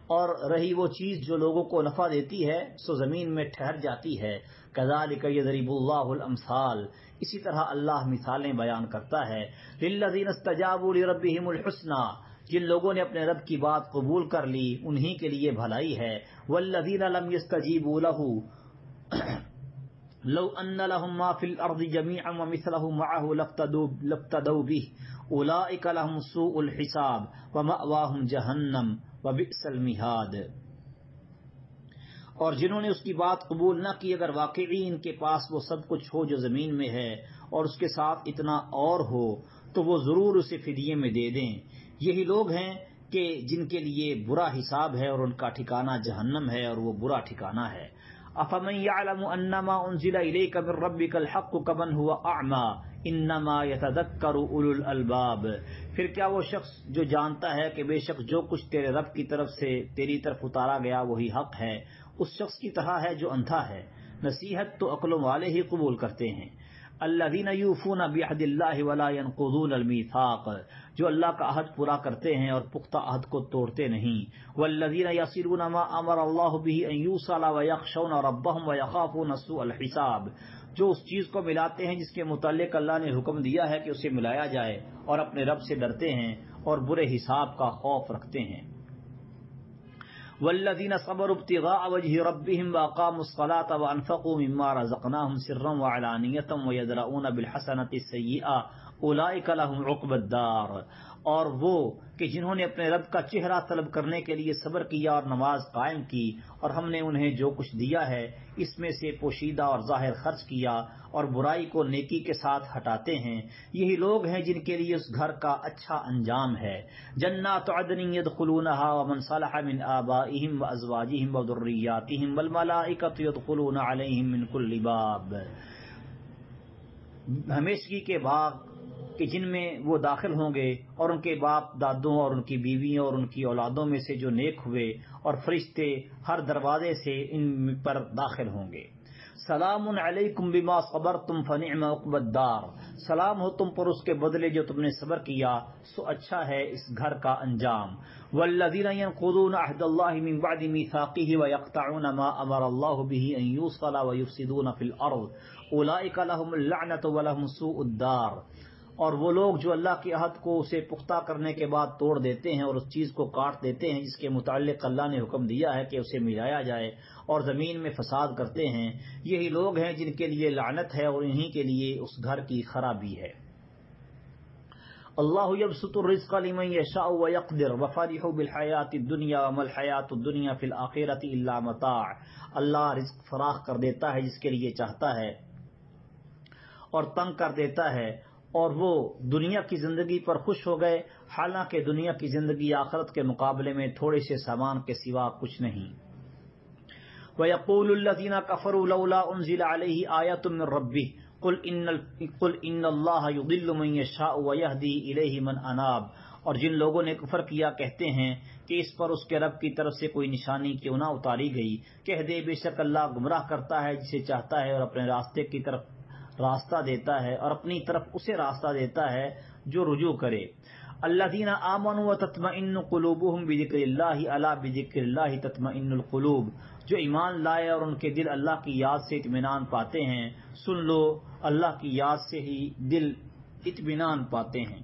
اور رہی وہ چیز جو لوگوں کو نفع دیتی ہے سو زمین میں ٹھہر جاتی ہے۔ كَذَلِكَ يَضْرِبُ اللَّهُ الْأَمْثَالَ۔ اسی طرح اللہ مثالیں بیان کرتا ہے۔ لِلَّذِينَ اسْتَجَابُوا لِرَبِّهِمُ الْحُسْنَى۔ جن لوگوں نے اپنے رب کی بات قبول کر لی انہی کے لیے بھلائی ہے۔ وَالَّذِينَ لَمْ يَسْتَجِيبُوا لَهُ لَوْ أَنَّ لَهُم مَّا فِي الْأَرْضِ جَمِيعًا وَمِثْلَهُ مَعَهُ لَافْتَدَوْا بِهِ أُولَٰئِكَ لَهُمْ سُوءُ الْحِسَابِ وَمَأْوَاهُمْ جَهَنَّمُ وَبِئْسَ الْمِهَادُ۔ اور جنہوں نے اس کی بات قبول نہ کی، اگر واقعی ان کے پاس وہ سب کچھ ہو جو زمین میں ہے اور اس کے ساتھ اتنا اور ہو تو وہ ضرور اسے فدیے میں دے دیں۔ یہی لوگ ہیں کہ جن کے لیے برا حساب ہے اور ان کا ٹھکانہ جہنم ہے اور وہ برا ٹھکانہ ہے۔ أَفَمَن يَعْلَمُ أَنَّمَا أُنزِلَ إِلَيْكَ مِن رَّبِّكَ الْحَقُّ كَمَنْ هُوَ أَعْمَىٰ إِنَّمَا يَتَذَكَّرُ أُولُو الْأَلْبَابِ۔ پھر کیا وہ شخص جو جانتا ہے کہ بے شک جو کچھ تیرے رب کی طرف سے تیری طرف اتارا گیا وہی حق ہے، اس شخص کی طرح ہے جو اندھا ہے؟ نصیحت تو عقل والے ہی قبول کرتے ہیں۔ الذین یوفون بعہد اللہ ولا ینقضون المیثاق۔ جو اللہ کا عہد پورا کرتے ہیں اور پختہ عہد کو توڑتے نہیں۔ والذین یصلون ما امر اللہ بہ ان یوصل ویخشون ربهم ویخافون سوء الحساب۔ جو اس چیز کو ملاتے ہیں جس کے متعلق اللہ نے حکم دیا ہے کہ اسے ملایا جائے، اور اپنے رب سے ڈرتے ہیں اور برے حساب کا خوف رکھتے ہیں۔ والذین صبروا ابتغاء وجہ ربهم واقاموا الصلاة وانفقوا مما رزقناهم سرا وعلانیة ویدرؤون بالحسنة السیئة اولئک لهم عقبى الدار۔ اور وہ کہ جنہوں نے اپنے رب کا چہرہ طلب کرنے کے لیے صبر کیا اور نماز قائم کی، اور ہم نے انہیں جو کچھ دیا ہے اس میں سے پوشیدہ اور ظاہر خرچ کیا اور برائی کو نیکی کے ساتھ ہٹاتے ہیں، یہی لوگ ہیں جن کے لیے اس گھر کا اچھا انجام ہے۔ جنات عدن يدخلونها ومن صلح من آبائهم وازواجهم وذرياتهم والملائکۃ يدخلون علیہم من کل باب۔ ہمیشگی کے باغ کہ جن میں وہ داخل ہوں گے، اور ان کے باپ دادوں اور ان کی بیویوں اور ان کی اولادوں میں سے جو نیک ہوئے، اور فرشتے ہر دروازے سے ان پر داخل ہوں گے۔ سلام علیکم بما صبرتم فنعم عقبی الدار۔ سلام ہو تم پر اس کے بدلے جو تم نے صبر کیا، سو اچھا ہے اس گھر کا انجام۔ والذین ينقضون عہد اللہ من بعد میثاقہ ویقطعون ما امر اللہ بہ ان یوصل ویفسدون فی الارض اولئک لهم اللعنۃ ولهم سوء الدار۔ اور وہ لوگ جو اللہ کے عہد کو اسے پختہ کرنے کے بعد توڑ دیتے ہیں اور اس چیز کو کاٹ دیتے ہیں جس کے متعلق اللہ نے حکم دیا ہے کہ اسے ملایا جائے، اور زمین میں فساد کرتے ہیں، یہی لوگ ہیں جن کے لیے لعنت ہے اور انہی کے لیے اس گھر کی خرابی ہے۔ اللہ یبسط الرزق لمن یشاء ویقدر وفرحوا بالحیاۃ الدنیا وما الحیاۃ الدنیا فی الآخرۃ الا متاع۔ اللہ رزق فراخ کر دیتا ہے جس کے لیے چاہتا ہے اور تنگ کر دیتا ہے، اور وہ دنیا کی زندگی پر خوش ہو گئے، حالانکہ دنیا کی زندگی آخرت کے مقابلے میں تھوڑے سے سامان کے سوا کچھ نہیں۔ وَيَقُولُ الَّذِينَ كَفَرُوا لَوْلَا أُنزِلَ عَلَيْهِ آيَةٌ مِّن رَّبِّهِ قُلْ إِنَّ اللَّهَ يُضِلُّ مَن يَشَاءُ وَيَهْدِي إِلَيْهِ مَن أَنَابَ۔ اور جن لوگوں نے کفر کیا کہتے ہیں کہ اس پر اس کے رب کی طرف سے کوئی نشانی کیوں نہ اتاری گئی، کہہ دے بے شک اللہ گمراہ کرتا ہے جسے چاہتا ہے اور اپنے راستے کی طرف راستہ دیتا ہے، اور اپنی طرف اسے راستہ دیتا ہے جو رجوع کرے۔ الذین آمنوا وتطمئن قلوبهم بذکر اللہ الا بذکر اللہ تطمئن القلوب۔ جو ایمان لائے اور ان کے دل اللہ کی یاد سے اطمینان پاتے ہیں، سن لو اللہ کی یاد سے ہی دل اطمینان پاتے ہیں۔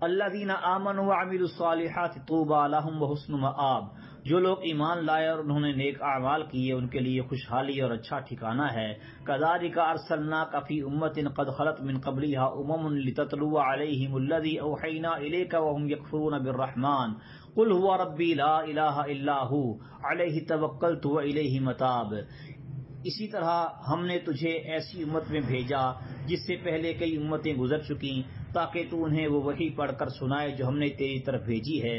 الذین آمنوا وعملوا الصالحات طوبی لهم وحسن مآب۔ جو لوگ ایمان لائے اور انہوں نے نیک اعمال کیے ان کے لیے خوشحالی اور اچھا ٹھکانہ ہے۔ کذالک ارسلناک فی امۃ قد خلت من قبلها امم لتتلو علیہم الذی اوحینا الیک وهم یکفرون بالرحمن قل هو ربی لا الہ الا هو علیہ توکلت والیہ متاب۔ اسی طرح ہم نے تجھے ایسی امت میں بھیجا جس سے پہلے کئی امتیں گزر چکیں تاکہ تو انہیں وہ وحی پڑھ کر سنائے جو ہم نے تیری طرف بھیجی ہے،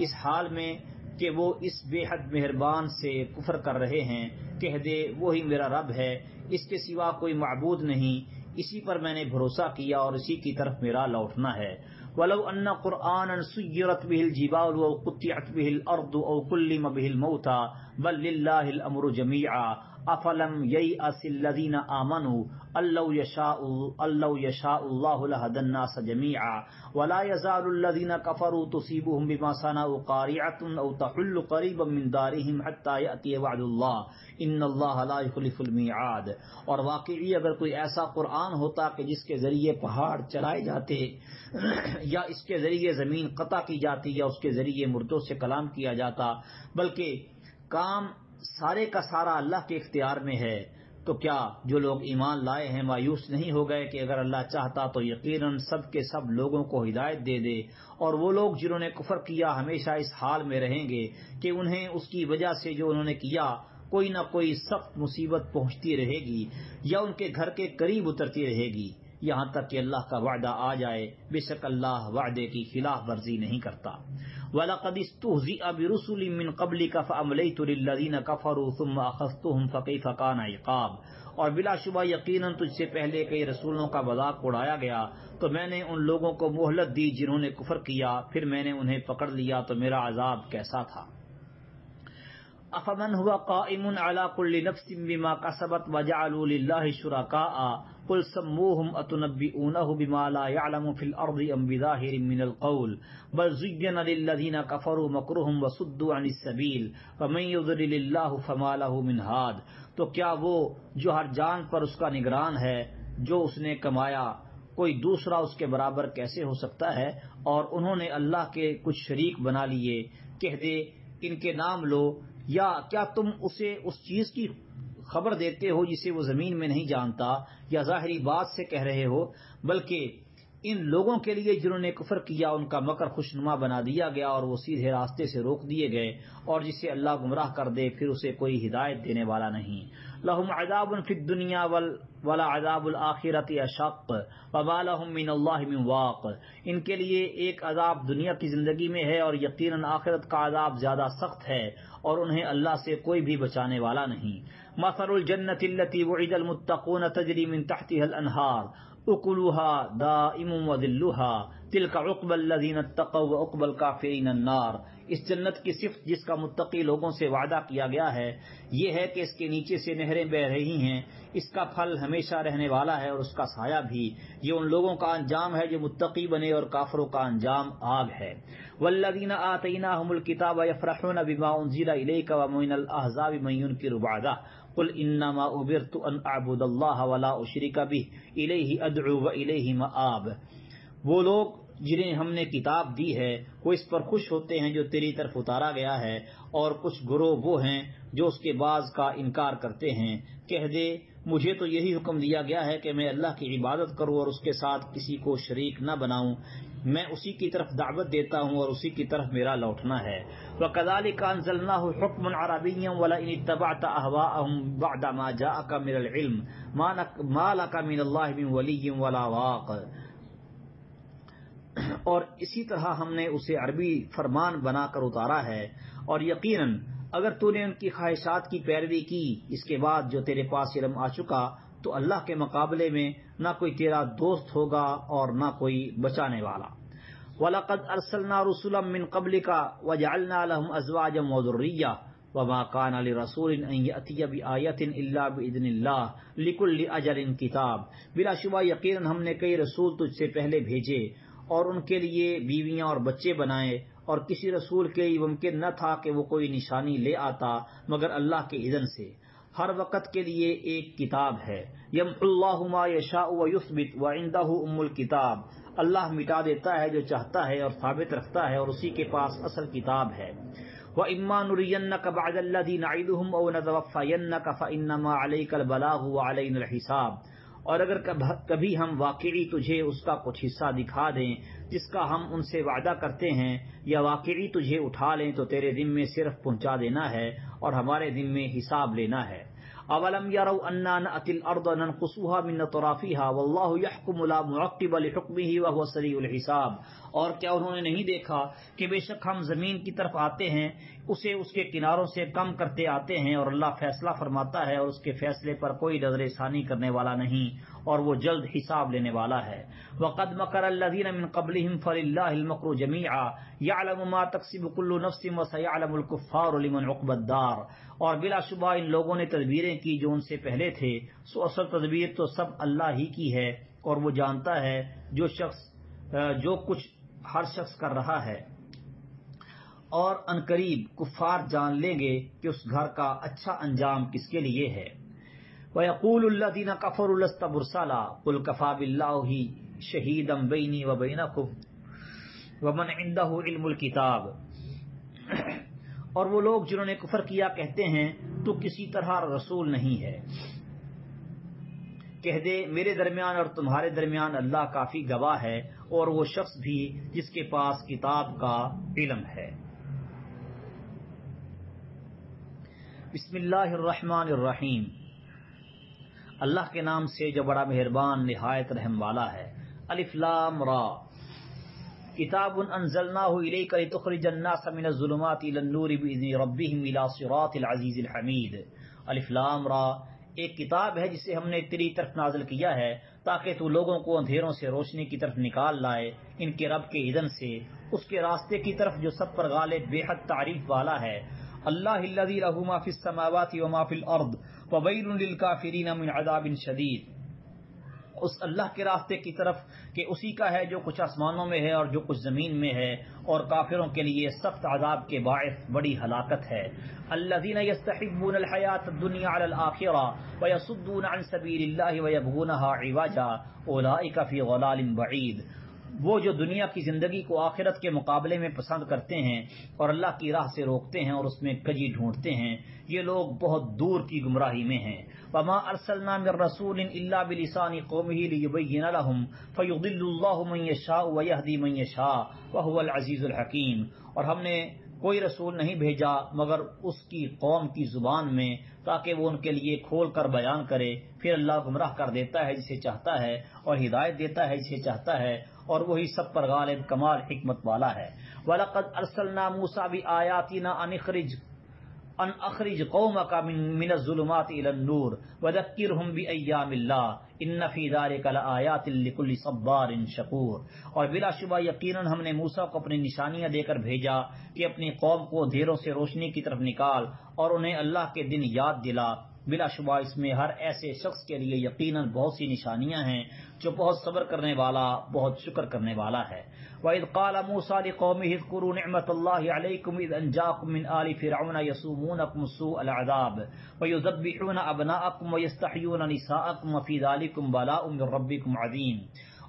اس حال میں کہ وہ اس بے حد مہربان سے کفر کر رہے ہیں۔ کہہ دے وہی میرا رب ہے، اس کے سوا کوئی معبود نہیں، اسی پر میں نے بھروسہ کیا اور اسی کی طرف میرا لوٹنا ہے۔ وَلَوْ أَنَّ قُرْآنًا سُيِّرَتْ بِهِ الْجِبَالُ أَوْ قُطِّعَتْ بِهِ الْأَرْضُ أَوْ كُلِّمَ بِهِ الْمَوْتَى بَل لِلَّهِ الْأَمْرُ جَمِيعًا أَفَلَمْ يَيْأَسِ الَّذِينَ آمَنُوا أَن لَّوْ يَشَاءُ اللَّهُ لَهَدَى النَّاسَ جَمِيعًا وَلَا يَزَالُ الَّذِينَ كَفَرُوا تُصِيبُهُم بِمَا صَنَعُوا قَارِعَةٌ أَوْ تَحُلُّ قَرِيبًا مِّن دَارِهِمْ حَتَّىٰ يَأْتِيَ وَعْدُ اللَّهِ إِنَّ اللَّهَ لَا يُخْلِفُ الْمِيعَادَ۔ اور واقعی اگر کوئی ایسا قرآن ہوتا کہ جس کے ذریعے پہاڑ چلائے جاتے یا اس کے ذریعے زمین قطع کی جاتی یا اس کے ذریعے مردوں سے کلام کیا جاتا، بلکہ کام سارے کا سارا اللہ کے اختیار میں ہے، تو کیا جو لوگ ایمان لائے ہیں مایوس نہیں ہو گئے کہ اگر اللہ چاہتا تو یقیناً سب کے سب لوگوں کو ہدایت دے دے، اور وہ لوگ جنہوں نے کفر کیا ہمیشہ اس حال میں رہیں گے کہ انہیں اس کی وجہ سے جو انہوں نے کیا کوئی نہ کوئی سخت مصیبت پہنچتی رہے گی یا ان کے گھر کے قریب اترتی رہے گی، یہاں تک کہ اللہ کا وعدہ آ جائے۔ بے شک اللہ وعدے کی خلاف ورزی نہیں کرتا۔ وَلَقَدِ اسْتُهْزِئَ بِرُسُلٍ مِّن قَبْلِكَ فَأَمْلَيْتُ لِلَّذِينَ كَفَرُوا ثُمَّ أَخَذْتُهُمْ فَكَيْفَ كَانَ عِقَابِ۔ اور بلا شبہ یقیناً تجھ سے پہلے کئی رسولوں کا مذاق اڑایا گیا تو میں نے ان لوگوں کو مہلت دی جنہوں نے کفر کیا، پھر میں نے انہیں پکڑ لیا تو میرا عذاب کیسا تھا۔ أَفَمَنْ هُوَ قَائِمٌ عَلَى كُلِّ نَفْسٍ بِمَا كَسَبَتْ وَجَعَلُوا لِلَّهِ شُرَكَاءَ قُلْ سَمُّوهُمْ أَتُنَبِّئُونَهُ بِمَا لَا يَعْلَمُ فِي الْأَرْضِ أَمْ بِظَاهِرٍ مِّنَ الْقَوْلِ بَلْ زُيِّنَ لِلَّذِينَ كَفَرُوا مَكْرُهُمْ وَصُدُّوا عَنِ السَّبِيلِ فَمَن يُضْلِلِ اللَّهُ فَمَا لَهُ مِنْ هَادٍ۔ تو کیا وہ جو ہر جان پر اس کا نگران ہے جو اس نے کمایا کوئی دوسرا اس کے برابر کیسے ہو سکتا ہے؟ اور انہوں نے اللہ کے کچھ شریک بنا لیے۔ کہہ دے ان کے نام لو، یا کیا تم اسے اس چیز کی خبر دیتے ہو جسے وہ زمین میں نہیں جانتا، یا ظاہری بات سے کہہ رہے ہو؟ بلکہ ان لوگوں کے لیے جنہوں نے کفر کیا ان کا مکر خوشنما بنا دیا گیا اور وہ سیدھے راستے سے روک دیے گئے، اور جسے اللہ گمراہ کر دے پھر اسے کوئی ہدایت دینے والا نہیں۔ لہم عذاب فی الدنیا ولا عذاب الآخرۃ اشق وما لہم من اللہ من واق۔ ان کے لیے ایک عذاب دنیا کی زندگی میں ہے اور یقیناً آخرت کا عذاب زیادہ سخت ہے، اور انہیں اللہ سے کوئی بھی بچانے والا نہیں۔ مثل الجنۃ التی وعد المتقون تجری من تحتها الانہار اکلها دائم وذلها تلک عقبى الذین اتقوا وعقبى الکافرین النار۔ اس جنت کی صفت جس کا متقی لوگوں سے وعدہ کیا گیا ہے یہ ہے کہ اس کے نیچے سے نہریں بہ رہی ہیں، اس کا پھل ہمیشہ رہنے والا ہے اور اس کا سایہ بھی۔ یہ ان لوگوں کا انجام ہے جو متقی بنے، اور کافروں کا انجام آگ ہے۔ والذین آتیناہم الکتاب یفرحون بما انزل الیک ومن الاحزاب من ینکر بعدہ قل انما امرت ان اعبد اللہ ولا اشرک بہ الیہ ادعو والیہ مآب۔ وہ لوگ جنہیں ہم نے کتاب دی ہے وہ اس پر خوش ہوتے ہیں جو تیری طرف اتارا گیا ہے، اور کچھ گروہ وہ ہیں جو اس کے بعض کا انکار کرتے ہیں۔ کہہ دے مجھے تو یہی حکم دیا گیا ہے کہ میں اللہ کی عبادت کروں اور اس کے ساتھ کسی کو شریک نہ بناؤں، میں اسی کی طرف دعوت دیتا ہوں اور اسی کی طرف میرا لوٹنا ہے۔ وَكَذَلِكَ أَنزَلْنَاهُ حُكْمًا عَرَبِيًّا وَلَئِنِ اتَّبَعْتَ أَهْوَاءَهُمْ بَعْدَ مَا جَاءَكَ مِنَ الْعِلْمِ مَا لَكَ مِنَ اللَّهِ مِنْ وَلِيٍّ وَلَا وَاقٍ۔ اور اسی طرح ہم نے اسے عربی فرمان بنا کر اتارا ہے، اور یقیناً اگر تو نے ان کی خواہشات کی پیروی کی اس کے بعد جو تیرے پاس علم آ چکا تو اللہ کے مقابلے میں نہ کوئی تیرا دوست ہوگا اور نہ کوئی بچانے والا۔ وَلَقَدْ أَرْسَلْنَا رُسُلًا مِّن قَبْلِكَ وَجَعَلْنَا لَهُمْ أَزْوَاجًا وَذُرِّيَّةً وَمَا كَانَ لِرَسُولٍ أَن يَأْتِيَ بِآيَةٍ إِلَّا بِإِذْنِ اللَّهِ لِكُلِّ أَجَلٍ كِتَابٌ۔ بلا شبہ یقیناً ہم نے کئی رسول تجھ سے پہلے بھیجے اور ان کے لیے بیویاں اور بچے بنائے، اور کسی رسول کے لیے ممکن نہ تھا کہ وہ کوئی نشانی لے آتا مگر اللہ کے اذن سے۔ ہر وقت کے لیے ایک کتاب ہے۔ یمحو اللہ ما یشاء ویثبت وعندہ ام الکتاب۔ اللہ مٹا دیتا ہے جو چاہتا ہے اور ثابت رکھتا ہے، اور اسی کے پاس اصل کتاب ہے۔ وَإِمَّا نُرِيَنَّكَ بَعْدَ الَّذِي نَعِدُهُمْ أَوْ نَتَوَفَّيَنَّكَ فَإِنَّمَا عَلَيْكَ الْبَلَاغُ وَعَلَيْنَا الْحِسَابُ، اور اگر کبھی ہم واقعی تجھے اس کا کچھ حصہ دکھا دیں جس کا ہم ان سے وعدہ کرتے ہیں، یا واقعی تجھے اٹھا لیں تو تیرے ذمے صرف پہنچا دینا ہے اور ہمارے ذمے حساب لینا ہے۔ اولم يروا انا نأتي الارض ننقصها من اطرافها والله يحكم لا معقب لحكمه وهو سريع الحساب، اور کیا انہوں نے نہیں دیکھا کہ بے شک ہم زمین کی طرف آتے ہیں، اسے اس کے کناروں سے کم کرتے آتے ہیں، اور اللہ فیصلہ فرماتا ہے اور اس کے فیصلے پر کوئی نظر ثانی کرنے والا نہیں، اور وہ جلد حساب لینے والا ہے۔ وقد مکر الذین من قبلہم فللہ المکر جمیعا یعلم ما تکسب کل نفس وسیعلم الکفار لمن عقبی الدار، اور بلا شبہ ان لوگوں نے تدبیریں کی جو ان سے پہلے تھے، سو اصل تدبیر تو سب اللہ ہی کی ہے، اور وہ جانتا ہے جو کچھ ہر شخص کر رہا ہے، اور عنقریب کفار جان لیں گے کہ اس گھر کا اچھا انجام کس کے لیے ہے۔ وَيَقُولُ الَّذِينَ كَفَرُوا لَسْتَ مُرْسَلًا قُلْ كَفَىٰ بِاللَّهِ شَهِيدًا بَيْنِي وَبَيْنَكُمْ وَمَنْ عِندَهُ عِلْمُ الْكِتَابِ، اور وہ لوگ جنہوں نے کفر کیا کہتے ہیں تو کسی طرح رسول نہیں ہے، کہہ دے میرے درمیان اور تمہارے درمیان اللہ کافی گواہ ہے، اور وہ شخص بھی جس کے پاس کتاب کا علم ہے۔ بسم اللہ الرحمن الرحیم، اللہ کے نام سے جو بڑا مہربان نہایت رحم والا ہے۔ الف لام را، کتاب انزلناہ الیک لتخرج الناس من الظلمات الى النور باذن ربهم الى صراط العزیز الحمید۔ الف لام را، ایک کتاب ہے جسے ہم نے تیری طرف نازل کیا ہے تاکہ تو لوگوں کو اندھیروں سے روشنی کی طرف نکال لائے ان کے رب کے اذن سے، اس کے راستے کی طرف جو سب پر غالب بے حد تعریف والا ہے۔ اللہ الذی لہ ما فی السماوات وما فی الارض وویل للکافرین من عذاب شدید، اس اللہ کے راستے کی طرف کہ اسی کا ہے جو کچھ آسمانوں میں ہے اور جو کچھ زمین میں ہے، اور کافروں کے لیے سخت عذاب کے باعث بڑی ہلاکت ہے۔ الذین یستحبون الحیاۃ الدنیا علی الآخرہ ویصدون عن سبیل اللہ ویبغونها عوجا اولئک فی ضلال بعید، وہ جو دنیا کی زندگی کو آخرت کے مقابلے میں پسند کرتے ہیں اور اللہ کی راہ سے روکتے ہیں اور اس میں کجی ڈھونڈتے ہیں، یہ لوگ بہت دور کی گمراہی میں ہیں۔ وما ارسلنا من رسول الا بلسان قومه ليبين لهم فيضل الله من يشاء ويهدي من يشاء وهو العزيز الحكيم، اور ہم نے کوئی رسول نہیں بھیجا مگر اس کی قوم کی زبان میں تاکہ وہ ان کے لیے کھول کر بیان کرے، پھر اللہ گمراہ کر دیتا ہے جسے چاہتا ہے اور ہدایت دیتا ہے جسے چاہتا ہے، اور وہی سب پر غالب کمال حکمت والا ہے۔ وَلَقَدْ أَرْسَلْنَا مُوسَىٰ بِآيَاتِنَا أَنْ أَخْرِجْ قَوْمَكَ مِنَ الظُّلُمَاتِ إِلَى النُّورِ وَذَكِّرْهُمْ بِأَيَّامِ اللَّهِ إِنَّ فِي ذَلِكَ لَآيَاتٍ لِكُلِّ صَبَّارٍ شَكُورٍ، اور بلا شبہ یقیناً ہم نے موسیٰ کو اپنی نشانیاں دے کر بھیجا کہ اپنی قوم کو اندھیروں سے روشنی کی طرف نکال اور انہیں اللہ کے دن یاد دلا، بلا شبہ اس میں ہر ایسے شخص کے لیے یقیناً بہت سی نشانیاں ہیں جو بہت صبر کرنے والا، بہت شکر کرنے والا ہے۔ وَإِذْ قَالَ مُوسَىٰ لِقَوْمِهِ اذْكُرُوا نِعْمَةَ اللَّهِ عَلَيْكُمْ إِذْ أَنْجَاكُم مِّنْ آلِ فِرْعَوْنَ يَسُومُونَكُمْ سُوءَ الْعَذَابِ وَيُذَبِّحُونَ أَبْنَاءَكُمْ وَيَسْتَحْيُونَ نِسَاءَكُمْ وَفِي ذَلِكُمْ بَلَاءٌ مِّن رَّبِّكُمْ عَظِيمٌ،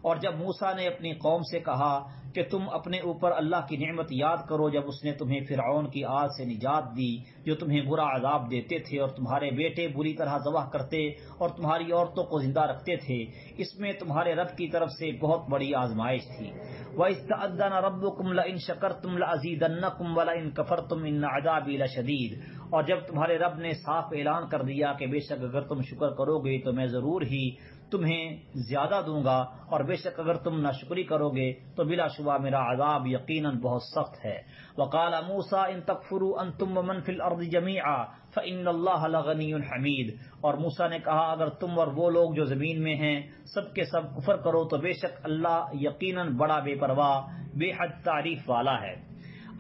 اور جب موسیٰ نے اپنی قوم سے کہا کہ تم اپنے اوپر اللہ کی نعمت یاد کرو جب اس نے تمہیں فرعون کی آگ سے نجات دی جو تمہیں برا عذاب دیتے تھے اور تمہارے بیٹے بری طرح ذبح کرتے اور تمہاری عورتوں کو زندہ رکھتے تھے، اس میں تمہارے رب کی طرف سے بہت بڑی آزمائش تھی۔ وَإِذْ تَأَذَّنَ رَبُّكُمْ لَئِن شَكَرْتُمْ لَأَزِيدَنَّكُمْ وَلَئِن كَفَرْتُمْ إِنَّ عَذَابِي لَشَدِيدٌ، اور جب تمہارے رب نے صاف اعلان کر دیا کہ بے شک اگر تم شکر کرو گے تو میں ضرور ہی تمہیں زیادہ دوں گا، اور بے شک اگر تم ناشکری کرو گے تو بلا شبہ میرا عذاب یقیناً بہت سخت ہے۔ وَقَالَ مُوسَىٰ إِن تَكْفُرُوا أَنتُم وَمَن فِي الْأَرْضِ جَمِيعًا فَإِنَّ اللَّهَ لَغَنِيٌّ حَمِيدٌ، اور موسیٰ نے کہا اگر تم اور وہ لوگ جو زمین میں ہیں سب کے سب کفر کرو تو بے شک اللہ یقیناً بڑا بے پرواہ بے حد تعریف والا ہے۔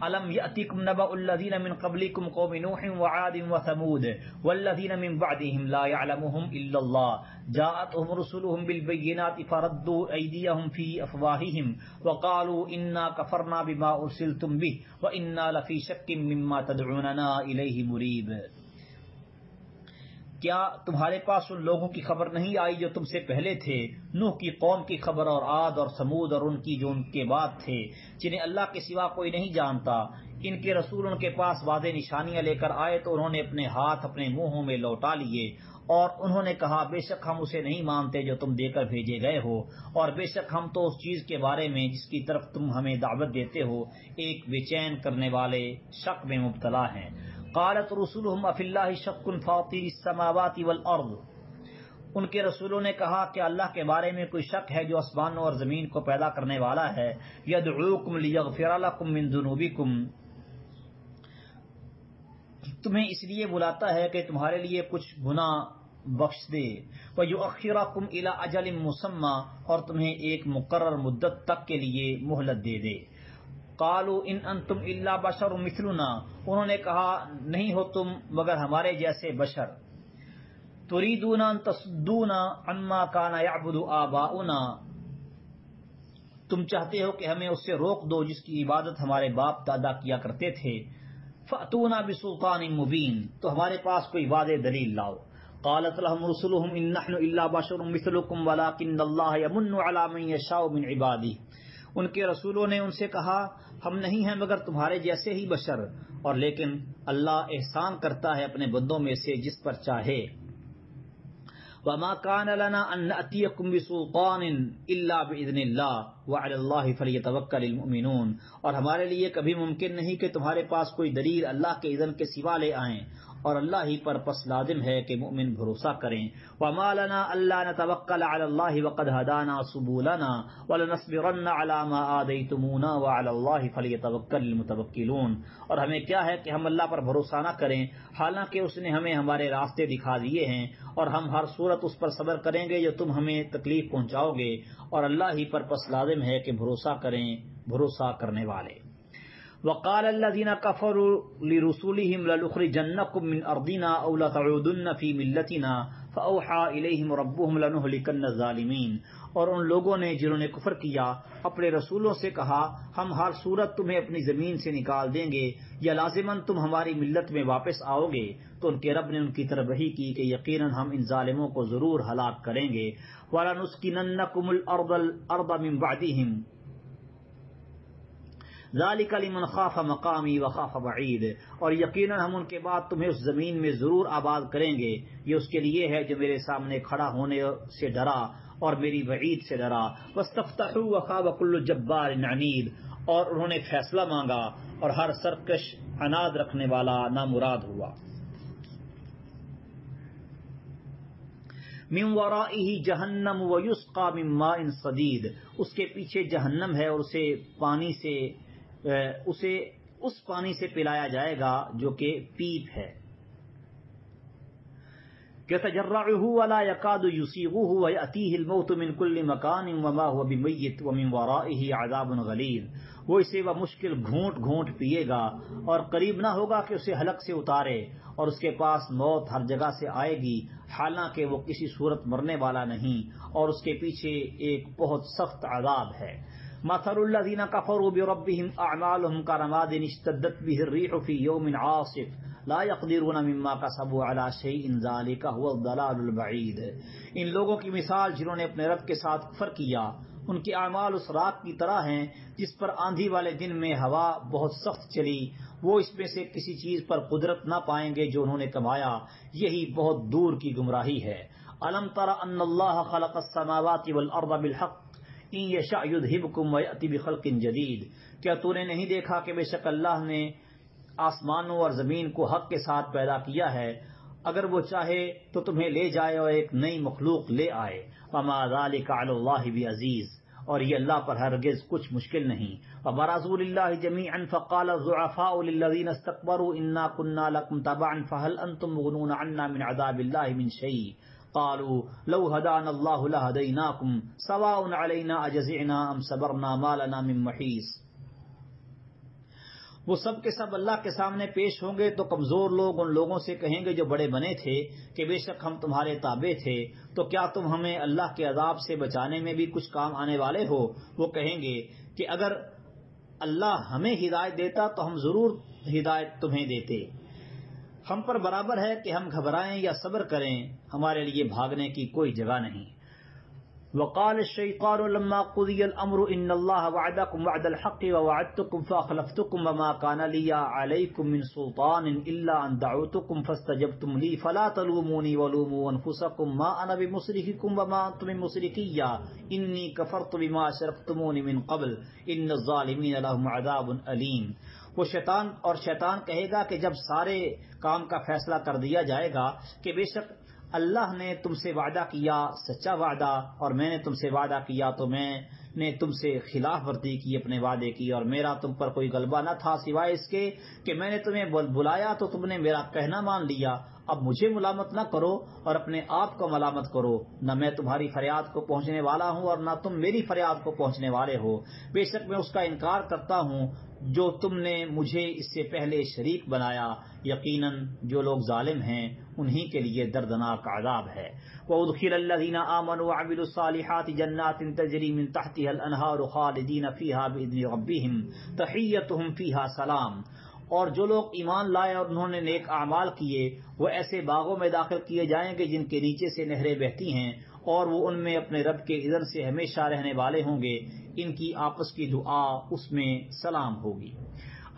أَلَمْ يَأْتِكُمْ نَبَأُ الَّذِينَ مِنْ قَبْلِكُمْ قَوْمِ نُوحٍ وَعَادٍ وَثَمُودَ وَالَّذِينَ مِنْ بَعْدِهِمْ لَا يَعْلَمُهُمْ إِلَّا اللَّهُ جَاءَتْهُمْ رُسُلُهُم بِالْبَيِّنَاتِ فَرَدُّوا أَيْدِيَهُمْ فِي أَفْوَاهِهِمْ وَقَالُوا إِنَّا كَفَرْنَا بِمَا أُرْسِلْتُمْ بِهِ وَإِنَّا لَفِي شَكٍّ مِّمَّا تَدْعُونَنَا إِلَيْهِ مُرِيبٍ، کیا تمہارے پاس ان لوگوں کی خبر نہیں آئی جو تم سے پہلے تھے، نوح کی قوم کی خبر اور عاد اور سمود اور ان کی جو ان کے بعد تھے، جنہیں اللہ کے سوا کوئی نہیں جانتا؟ ان کے رسول ان کے پاس واضح نشانیاں لے کر آئے تو انہوں نے اپنے ہاتھ اپنے منہوں میں لوٹا لیے، اور انہوں نے کہا بے شک ہم اسے نہیں مانتے جو تم دے کر بھیجے گئے ہو، اور بے شک ہم تو اس چیز کے بارے میں جس کی طرف تم ہمیں دعوت دیتے ہو ایک بے چین کرنے والے شک میں مبتلا ہیں۔ قالت رسلهم افی اللہ شک فاطر السماوات والارض، ان کے رسولوں نے کہا کہ اللہ کے بارے میں کوئی شک ہے جو آسمانوں اور زمین کو پیدا کرنے والا ہے؟ یدعوکم لیغفر لکم من ذنوبکم، تمہیں اس لیے بلاتا ہے کہ تمہارے لیے کچھ گناہ بخش دے، وَيُؤَخِّرَكُمْ إِلَىٰ أَجَلٍ مُّسَمًّى، اور تمہیں ایک مقرر مدت تک کے لیے مہلت دے دے۔ قالوا ان انتم الا بشر مثلنا، انہوں نے کہا نہیں ہو تم مگر ہمارے جیسے بشر۔ تريدون ان تصدونا عما كان يعبد آباؤنا، تم چاہتے ہو کہ ہمیں اس سے روک دو جس کی عبادت ہمارے باپ دادا کیا کرتے تھے۔ فأتونا بسلطان مبین، تو ہمارے پاس کوئی واضح دلیل لاؤ۔ قالت لهم رسلهم ان نحن الا بشر مثلكم ولكن الله يمن على من يشاء من عباده، ان کے رسولوں نے ان سے کہا ہم نہیں ہیں مگر تمہارے جیسے ہی بشر، اور لیکن اللہ احسان کرتا ہے اپنے بندوں میں سے جس پر چاہے۔ وما كان لنا ان نأتيكم بسلطان الا باذن الله وعلى الله فليتوكل المؤمنون، اور ہمارے لیے کبھی ممکن نہیں کہ تمہارے پاس کوئی دلیل اللہ کے اذن کے سوا لے آئیں، اور اللہ ہی پر پس لازم ہے کہ مومن بھروسہ کریں۔ وما لنا الا نتوکل علی اللہ وقد ہدانا سبلنا ولنصبرن علی ما آذیتمونا وعلی اللہ فلیتوکل المتوکلون، اور ہمیں کیا ہے کہ ہم اللہ پر بھروسہ نہ کریں حالانکہ اس نے ہمیں ہمارے راستے دکھا دیے ہیں، اور ہم ہر صورت اس پر صبر کریں گے جو تم ہمیں تکلیف پہنچاؤ گے، اور اللہ ہی پر پس لازم ہے کہ بھروسہ کریں بھروسہ کرنے والے۔ وقال الذين كفروا لرسلهم لنخرجنكم من ارضنا او لتعودن في ملتنا فاوحى اليهم ربهم لنهلكن الظالمين، اور ان لوگوں نے جنہوں نے کفر کیا اپنے رسولوں سے کہا ہم ہر صورت تمہیں اپنی زمین سے نکال دیں گے یا لازماً تم ہماری ملت میں واپس آؤ گے، تو ان کے رب نے ان کی طرف وحی کی کہ یقیناً ہم ان ظالموں کو ضرور ہلاک کریں گے۔ وَلَنُسْكِنَنَّكُمُ الْأَرْضَ مِن بَعْدِهِمْ ذالک لمن خاف مقامی وخاف وعید، اور یقیناً ہم ان کے بعد تمہیں اس زمین میں ضرور آباد کریں گے، یہ اس کے لیے ہے جو میرے سامنے کھڑا ہونے سے ڈرا اور میری وعید سے ڈرا۔ واستفتحوا وخاب كل جبار عنید، اور انہوں نے فیصلہ مانگا اور ہر سرکش عناد رکھنے والا نامراد ہوا۔ من ورائہ جہنم ویسقى من ماء صدید، اس کے پیچھے جہنم ہے اور اسے اس پانی سے پلایا جائے گا جو کہ پیپ ہے۔ يتجرعه ولا يكاد يسيغه ويأتيه الموت من كل مكان وما هو بميت ومن ورائه عذاب غلیظ، وہ اسے بمشکل گھونٹ گھونٹ پیے گا اور قریب نہ ہوگا کہ اسے حلق سے اتارے، اور اس کے پاس موت ہر جگہ سے آئے گی حالانکہ وہ کسی صورت مرنے والا نہیں، اور اس کے پیچھے ایک بہت سخت عذاب ہے۔ مثل الذين كفروا بربهم اعمالهم كرماد اشتدت به الريح في يوم عاصف لا يقدرون مما كسبوا على شيء ذلك هو الضلال البعید، ان لوگوں کی مثال جنہوں نے اپنے رب کے ساتھ کفر کیا، ان کے اعمال اس رات کی طرح ہیں جس پر آندھی والے دن میں ہوا بہت سخت چلی، وہ اس میں سے کسی چیز پر قدرت نہ پائیں گے جو انہوں نے کمایا، یہی بہت دور کی گمراہی ہے۔ الم تر ان اللہ خلق السماوات والارض بالحق ان یشاء یذہبکم ویأتی بخلق جدید، کیا تو نے نہیں دیکھا کہ بے شک اللہ نے آسمانوں اور زمین کو حق کے ساتھ پیدا کیا ہے، اگر وہ چاہے تو تمہیں لے جائے اور ایک نئی مخلوق لے آئے۔ وما ذلک علی اللہ بعزیز، اور یہ اللہ پر ہرگز کچھ مشکل نہیں۔ وبرزوا للہ جمیعا فقال الضعفاء للذین استکبروا انا کنا لکم تبعا فهل انتم مغنون عنا من عذاب اللہ من شیء قالوا لو هدانا الله لهديناكم سواء علينا اجزعنا ام صبرنا ما لنا من محیص، وہ سب کے سب اللہ کے سامنے پیش ہوں گے تو کمزور لوگ ان لوگوں سے کہیں گے جو بڑے بنے تھے کہ بے شک ہم تمہارے تابع تھے، تو کیا تم ہمیں اللہ کے عذاب سے بچانے میں بھی کچھ کام آنے والے ہو؟ وہ کہیں گے کہ اگر اللہ ہمیں ہدایت دیتا تو ہم ضرور ہدایت تمہیں دیتے۔ ہم پر برابر ہے کہ ہم گھبرائیں یا صبر کریں، ہمارے لیے بھاگنے کی کوئی جگہ نہیں۔ وقال الشیطان لما قضی الامر ان اللہ وعدکم وعد الحق ووعدتکم فاخلفتکم وما کان لی علیکم من سلطان الا ان دعوتکم فاستجبتم لی فلا تلومونی ولوموا انفسکم ما انا بمصرخکم وما انتم بمصرخی انی کفرت بما اشرکتمون من قبل ان الظالمین لهم عذاب علیم۔ وہ شیطان کہے گا کہ جب سارے کام کا فیصلہ کر دیا جائے گا کہ بے شک اللہ نے تم سے وعدہ کیا سچا وعدہ، اور میں نے تم سے وعدہ کیا تو میں نے تم سے خلاف ورزی کی اپنے وعدے کی، اور میرا تم پر کوئی غلبہ نہ تھا سوائے اس کے کہ میں نے تمہیں بلایا تو تم نے میرا کہنا مان لیا۔ اب مجھے ملامت نہ کرو اور اپنے آپ کو ملامت کرو، نہ میں تمہاری فریاد کو پہنچنے والا ہوں اور نہ تم میری فریاد کو پہنچنے والے ہو۔ بے شک میں اس کا انکار کرتا ہوں جو تم نے مجھے اس سے پہلے شریک بنایا، یقیناً جو لوگ ظالم ہیں انہی کے لیے دردناک عذاب ہے۔ وَأُدْخِلَ الَّذِينَ آمَنُوا وَعَمِلُوا الصَّالِحَاتِ جَنَّاتٍ تَجْرِي مِن تَحْتِهَا الْأَنْهَارُ خَالِدِينَ فِيهَا بِإِذْنِ رَبِّهِمْ تَحِيَّتُهُمْ فِيهَا سَلَامٌ۔ اور جو لوگ ایمان لائے اور انہوں نے نیک اعمال کیے وہ ایسے باغوں میں داخل کیے جائیں گے جن کے نیچے سے نہریں بہتی ہیں، اور وہ ان میں اپنے رب کے اذن سے ہمیشہ رہنے والے ہوں گے، ان کی آپس کی دعا اس میں سلام ہوگی۔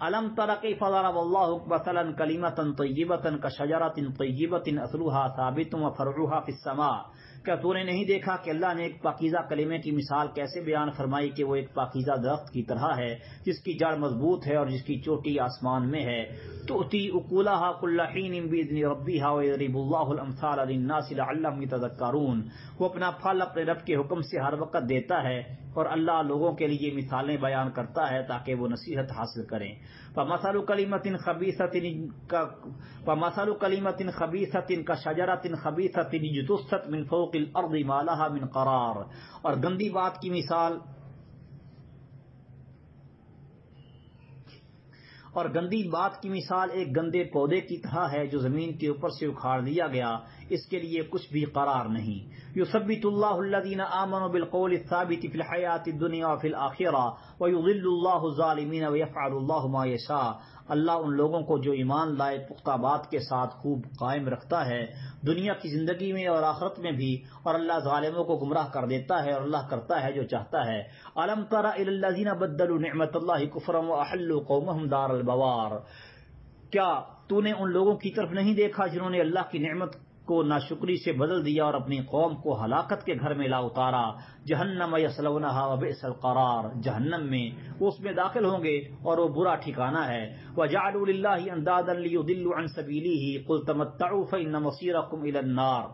الم تر کیف ضرب اللہ مثلا کلمۃ طیبۃ کشجرۃ طیبۃ اصلها ثابت وفرعها فی السماء۔ کیا تو نے نہیں دیکھا کہ اللہ نے ایک پاکیزہ کلمے کی مثال کیسے بیان فرمائی کہ وہ ایک پاکیزہ درخت کی طرح ہے جس کی جڑ مضبوط ہے اور جس کی چوٹی آسمان میں ہے۔ تؤتی اکلها کل حین باذن ربها ویضرب اللہ الامثال للناس لعلهم یتذکرون۔ وہ اپنا پھل اپنے رب کے حکم سے ہر وقت دیتا ہے اور اللہ لوگوں کے لیے مثالیں بیان کرتا ہے تاکہ وہ نصیحت حاصل کریں۔ فمثل کلمۃ خبیثۃ کشجرۃ خبیثۃ اجتثت من فوق الارض ما لها من قرار۔ اور گندی بات کی مثال ایک گندے پودے کی طرح ہے جو زمین کے اوپر سے اکھاڑ دیا گیا، اس کے لیے کچھ بھی قرار نہیں۔ یثبت اللہ الذین آمنوا بالقول الثابت فی الحیاۃ الدنیا وفی الآخرہ ویضل اللہ الظالمین ویفعل اللہ ما یشاء۔ اللہ ان لوگوں کو جو ایمان لائے پختہ بات کے ساتھ خوب قائم رکھتا ہے دنیا کی زندگی میں اور آخرت میں بھی، اور اللہ ظالموں کو گمراہ کر دیتا ہے اور اللہ کرتا ہے جو چاہتا ہے۔ الم تر الی الذین بدلوا نعمت اللہ کفرا واحلوا قومهم دار البوار۔ کیا تو نے ان لوگوں کی طرف نہیں دیکھا جنہوں نے اللہ کی نعمت کو ناشکری سے بدل دیا اور اپنی قوم کو ہلاکت کے گھر میں لا اتارا؟ جہنم یصلونہا وبئس القرار۔ جہنم میں وہ اس میں داخل ہوں گے اور وہ برا ٹھکانہ ہے۔ وجعلوا للہ اندادا لیضلوا عن سبیلہ قل تمتعوا فإن مصیرکم الی النار۔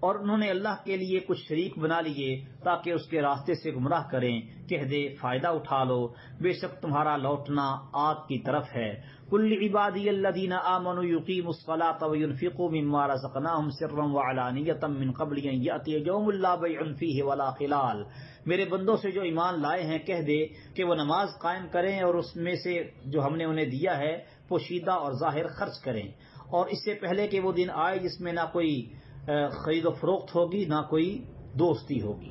اور انہوں نے اللہ کے لیے کچھ شریک بنا لیے تاکہ اس کے راستے سے گمراہ کریں۔ کہہ دے فائدہ اٹھا لو، بے شک تمہارا لوٹنا آگ کی طرف ہے۔ قل لعبادی الذین آمنوا یقیموا الصلاۃ وینفقوا مما رزقناہم سرا وعلانیۃ من قبل ان یأتی یوم لا بیع فیہ ولا خلال۔ میرے بندوں سے جو ایمان لائے ہیں کہہ دے کہ وہ نماز قائم کریں اور اس میں سے جو ہم نے انہیں دیا ہے پوشیدہ اور ظاہر خرچ کریں، اور اس سے پہلے کہ وہ دن آئے جس میں نہ کوئی خرید و فروخت ہوگی نہ کوئی دوستی ہوگی۔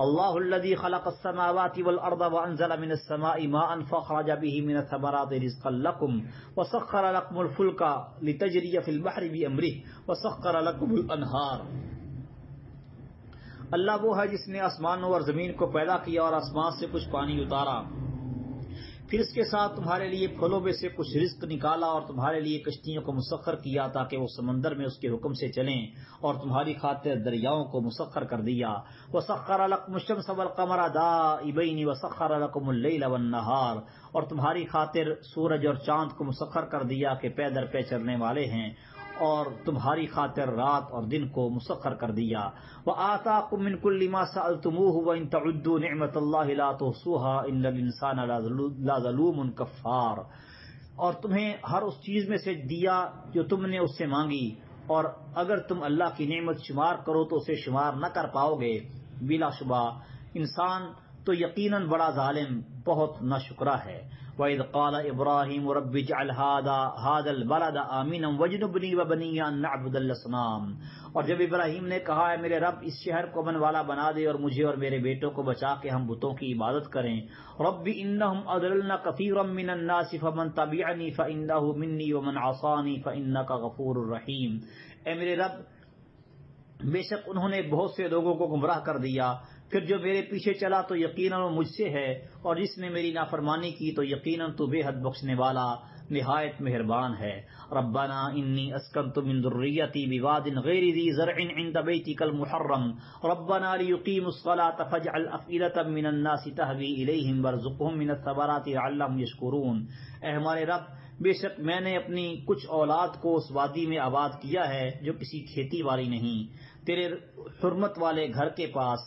اللہ الذی خلق السماوات والارض وانزل من السماء ماء فاخرج به من الثمرات رزقا لكم وسخر لكم الفلك لتجري في البحر بامره وسخر لكم الانهار۔ اللہ وہ ہے جس نے آسمانوں اور زمین کو پیدا کیا اور آسمان سے کچھ پانی اتارا، پھر اس کے ساتھ تمہارے لیے پھلوں میں سے کچھ رزق نکالا اور تمہارے لیے کشتیوں کو مسخر کیا تاکہ وہ سمندر میں اس کے حکم سے چلیں، اور تمہاری خاطر دریاؤں کو مسخر کر دیا۔ وسخر لكم الشمس والقمر دائبین وسخر لكم الليل والنہار۔ اور تمہاری خاطر سورج اور چاند کو مسخر کر دیا کہ پے در پے چلنے والے ہیں، اور تمہاری خاطر رات اور دن کو مسخر کر دیا۔ وآتاکم من کل ما سألتموہ وإن تعدوا نعمت اللہ لا تحصوها ان الانسان لظلوم کفار۔ اور تمہیں ہر اس چیز میں سے دیا جو تم نے اس سے مانگی، اور اگر تم اللہ کی نعمت شمار کرو تو اسے شمار نہ کر پاؤ گے۔ بلا شبہ انسان تو یقیناً بڑا ظالم بہت ناشکرا ہے۔ وَإِذْ قَالَ إِبْرَاهِيمُ رَبِّ اجْعَلْ هَٰذَا الْبَلَدَ آمِنًا وَاجْنُبْنِي وَبَنِيَّ أَن نَّعْبُدَ الْأَصْنَامَ، اور جب ابراہیم نے کہا ہے میرے رب اس شہر کو امن والا بنا دے اور مجھے اور میرے بیٹوں کو بچا کے ہم بتوں کی عبادت کریں۔ رب انہم اضللن کثیرا من الناس فمن تبعنی فانہ منی ومن عصانی فانک غفور رحیم، اے میرے رب بے شک انہوں نے بہت سے لوگوں کو گمراہ کر دیا، پھر جو میرے پیچھے چلا تو یقیناً وہ مجھ سے ہے، اور جس نے میری نافرمانی کی تو یقیناً تو بے حد بخشنے والا نہایت مہربان ہے۔ ربنا انی اسکنت من ذریتی بواد غیر ذی زرع عند بیتک المحرم ربنا لیقیموا الصلاة فاجعل افئدة من الناس تہوی الیہم وارزقہم من الثمرات لعلہم یشکرون، اے ہمارے رب بے شک میں نے اپنی کچھ اولاد کو اس وادی میں آباد کیا ہے جو کسی کھیتی والی نہیں، تیرے حرمت والے گھر کے پاس،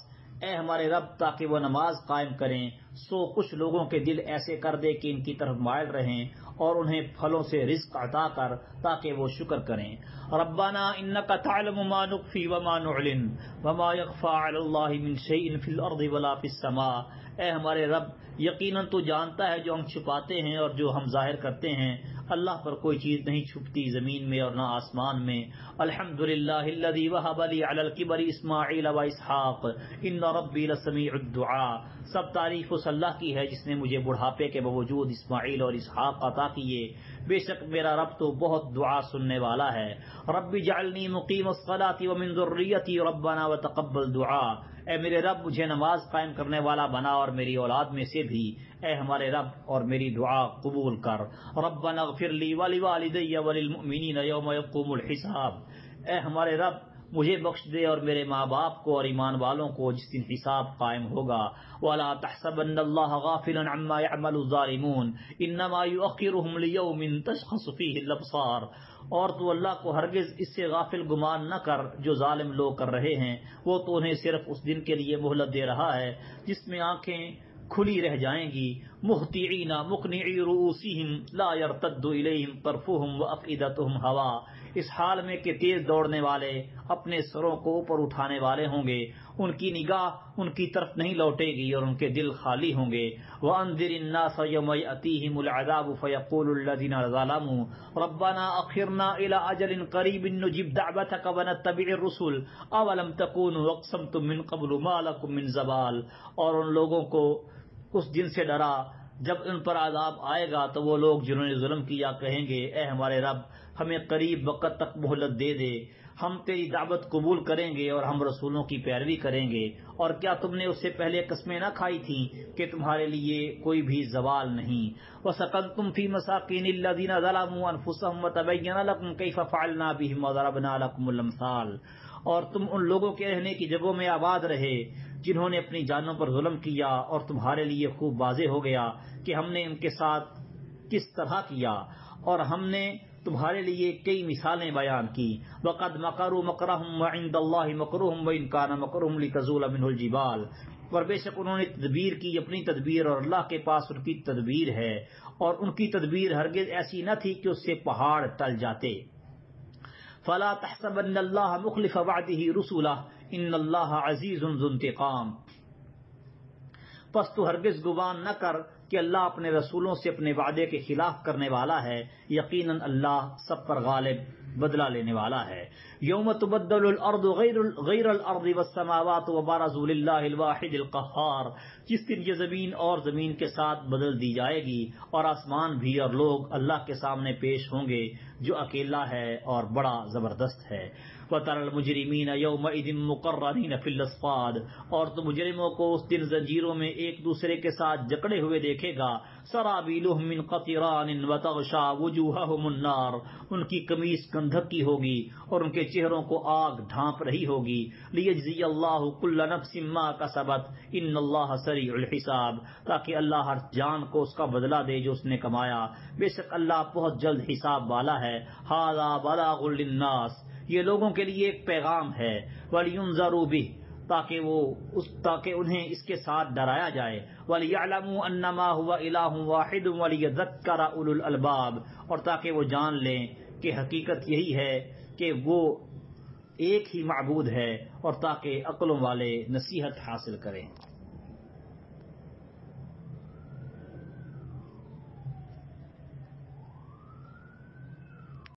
اے ہمارے رب تاکہ وہ نماز قائم کریں، سو کچھ لوگوں کے دل ایسے کر دے کہ ان کی طرف مائل رہیں، اور انہیں پھلوں سے رزق عطا کر تاکہ وہ شکر کریں۔ ربنا انک تعلم ما نخفی وما نعلن وما یخفی علی اللہ من شیء فی الارض ولا فی السماء، اے ہمارے رب یقیناً تو جانتا ہے جو ہم چھپاتے ہیں اور جو ہم ظاہر کرتے ہیں، اللہ پر کوئی چیز نہیں چھپتی زمین میں اور نہ آسمان میں۔ الحمدللہ الذی وہب لی علی الکبر اسماعیل و اسحاق ان ربی لسمیع الدعاء، سب تعریف اس اللہ کی ہے جس نے مجھے بڑھاپے کے باوجود اسماعیل اور اسحاق عطا کیے، بے شک میرا رب تو بہت دعا سننے والا ہے۔ رب اجعلنی مقیم الصلاۃ ومن ذریتی ربنا وتقبل دعاء، اے میرے رب مجھے نماز قائم کرنے والا بنا اور میری اولاد میں سے بھی، اے ہمارے رب اور میری دعا قبول کر۔ ربنا اغفر لی ولوالدی وللمؤمنین یوم یقوم الحساب، اے ہمارے رب مجھے بخش دے اور میرے ماں باپ کو اور ایمان والوں کو جس دن حساب قائم ہوگا۔ وَلَا تَحْسَبَنَّ اللَّهَ غَافِلًا عَمَّا يَعْمَلُ الظَّالِمُونَ إِنَّمَا يُؤَخِّرُهُمْ لِيَوْمٍ تَشْخَصُ فِيهِ الْأَبْصَارُ، اور تو اللہ کو ہرگز اس سے غافل گمان نہ کر جو ظالم لوگ کر رہے ہیں، وہ تو انہیں صرف اس دن کے لیے مہلت دے رہا ہے جس میں آنکھیں کھلی رہ جائیں گی۔ مہطعین مقنعی رؤوسہم لا یرتد الیہم طرفہم وافئدتہم ہوا، اس حال میں کہ تیز دوڑنے والے اپنے سروں کو اوپر اٹھانے والے ہوں گے، ان کی نگاہ ان کی طرف نہیں لوٹے گی اور ان کے دل خالی ہوں گے۔ وَأَنذِرِ النَّاسَ يَوْمَ يَأْتِيهِمُ الْعَذَابُ فَيَقُولُ الَّذِينَ ظَلَمُوا رَبَّنَا أَخِّرْنَا إِلَىٰ أَجَلٍ قَرِيبٍ نُجِبْ دَعْوَتَكَ وَنَتَّبِعِ الرُّسُلَ أَوَلَمْ تَكُونُوا أَقْسَمْتُم مِّن قَبْلُ مَا لَكُم مِّن زَوَالٍ، اور ان لوگوں کو اس دن سے ڈرا جب ان پر عذاب آئے گا تو وہ لوگ جنہوں نے ظلم کیا کہیں گے اے ہمارے رب ہمیں قریب وقت تک مہلت دے دے، ہم تیری دعوت قبول کریں گے اور ہم رسولوں کی پیروی کریں گے، اور کیا تم نے اس سے پہلے قسمیں نہ کھائی تھیں کہ تمہارے لیے کوئی بھی زوال نہیں۔ وَسَكَنْتُمْ فِي مَسَاكِنِ الَّذِينَ ظَلَمُوا أَنفُسَهُمْ وَتَبَيَّنَ لَكُمْ كَيْفَ فَعَلْنَا بِهِمْ وَضَرَبْنَا لَكُمُ الْأَمْثَالَ، اور تم ان لوگوں کے رہنے کی جگہوں میں آباد رہے جنہوں نے اپنی جانوں پر ظلم کیا، اور تمہارے لیے خوب واضح ہو گیا کہ ہم نے ان کے ساتھ کس طرح کیا، اور ہم نے تمہارے لیے کئی مثالیں بیان کی۔ وَقَدْ مَكَرُوا مَكْرَهُمْ وَعِندَ اللَّهِ مَكْرُهُمْ وَإِنْ كَانَ مَكْرُهُمْ لِتَزُولَ مِنْهُ الْجِبَالُ، اور بے شک انہوں نے تدبیر کی اپنی تدبیر اور اللہ کے پاس ان کی تدبیر ہے، اور ان کی تدبیر ہرگز ایسی نہ تھی کہ اس سے پہاڑ ٹل جاتے۔ فَلَا تَحْسَبَنَّ اللَّهَ مُخْلِفَ وَعْدِهِ رُسُلَهُ إِنَّ اللَّهَ عَزِيزٌ ذُو انتقام، پس تو ہرگز گمان نہ کر کہ اللہ اپنے رسولوں سے اپنے وعدے کے خلاف کرنے والا ہے، یقیناً اللہ سب پر غالب بدلہ لینے والا ہے۔ یوم تبدل الارض غیر الارض والسماوات وبرزوا للہ الواحد القہار، جس دن یہ زمین اور زمین کے ساتھ بدل دی جائے گی اور آسمان بھی، اور لوگ اللہ کے سامنے پیش ہوں گے جو اکیلا ہے اور بڑا زبردست ہے۔ وَتَرَى الْمُجْرِمِينَ يَوْمَئِذٍ مُقَرَّنِينَ فِي الْأَصْفَادِ، اور تو مجرموں کو اس دن زنجیروں میں ایک دوسرے کے ساتھ جکڑے ہوئے دیکھے گا۔ سَرَابِيلُهُم مِّن قَطِرَانٍ وَتَغْشَىٰ وُجُوهَهُمُ النَّارُ، ان کی قمیص گندھک کی ہوگی اور ان کے چہروں کو آگ ڈھانپ رہی ہوگی۔ لِيَجْزِيَ اللَّهُ كُلَّ نَفْسٍ مَّا كَسَبَتْ إِنَّ اللَّهَ سَرِيعُ الْحِسَابِ، تاکہ اللہ ہر جان کو اس کا بدلہ دے جو اس نے کمایا، بے شک اللہ بہت جلد حساب والا ہے۔ هَٰذَا بَلَاغٌ لِّلنَّاسِ، یہ لوگوں کے لیے ایک پیغام ہے۔ وَلِيُنذَرُوا بِهِ، تاکہ انہیں اس کے ساتھ ڈرایا جائے۔ وَلِيَعْلَمُوا أَنَّمَا هُوَ إِلَٰهٌ وَاحِدٌ وَلِيَذَّكَّرَ أُولُو الْأَلْبَابِ، اور تاکہ وہ جان لیں کہ حقیقت یہی ہے کہ وہ ایک ہی معبود ہے، اور تاکہ عقلوں والے نصیحت حاصل کریں۔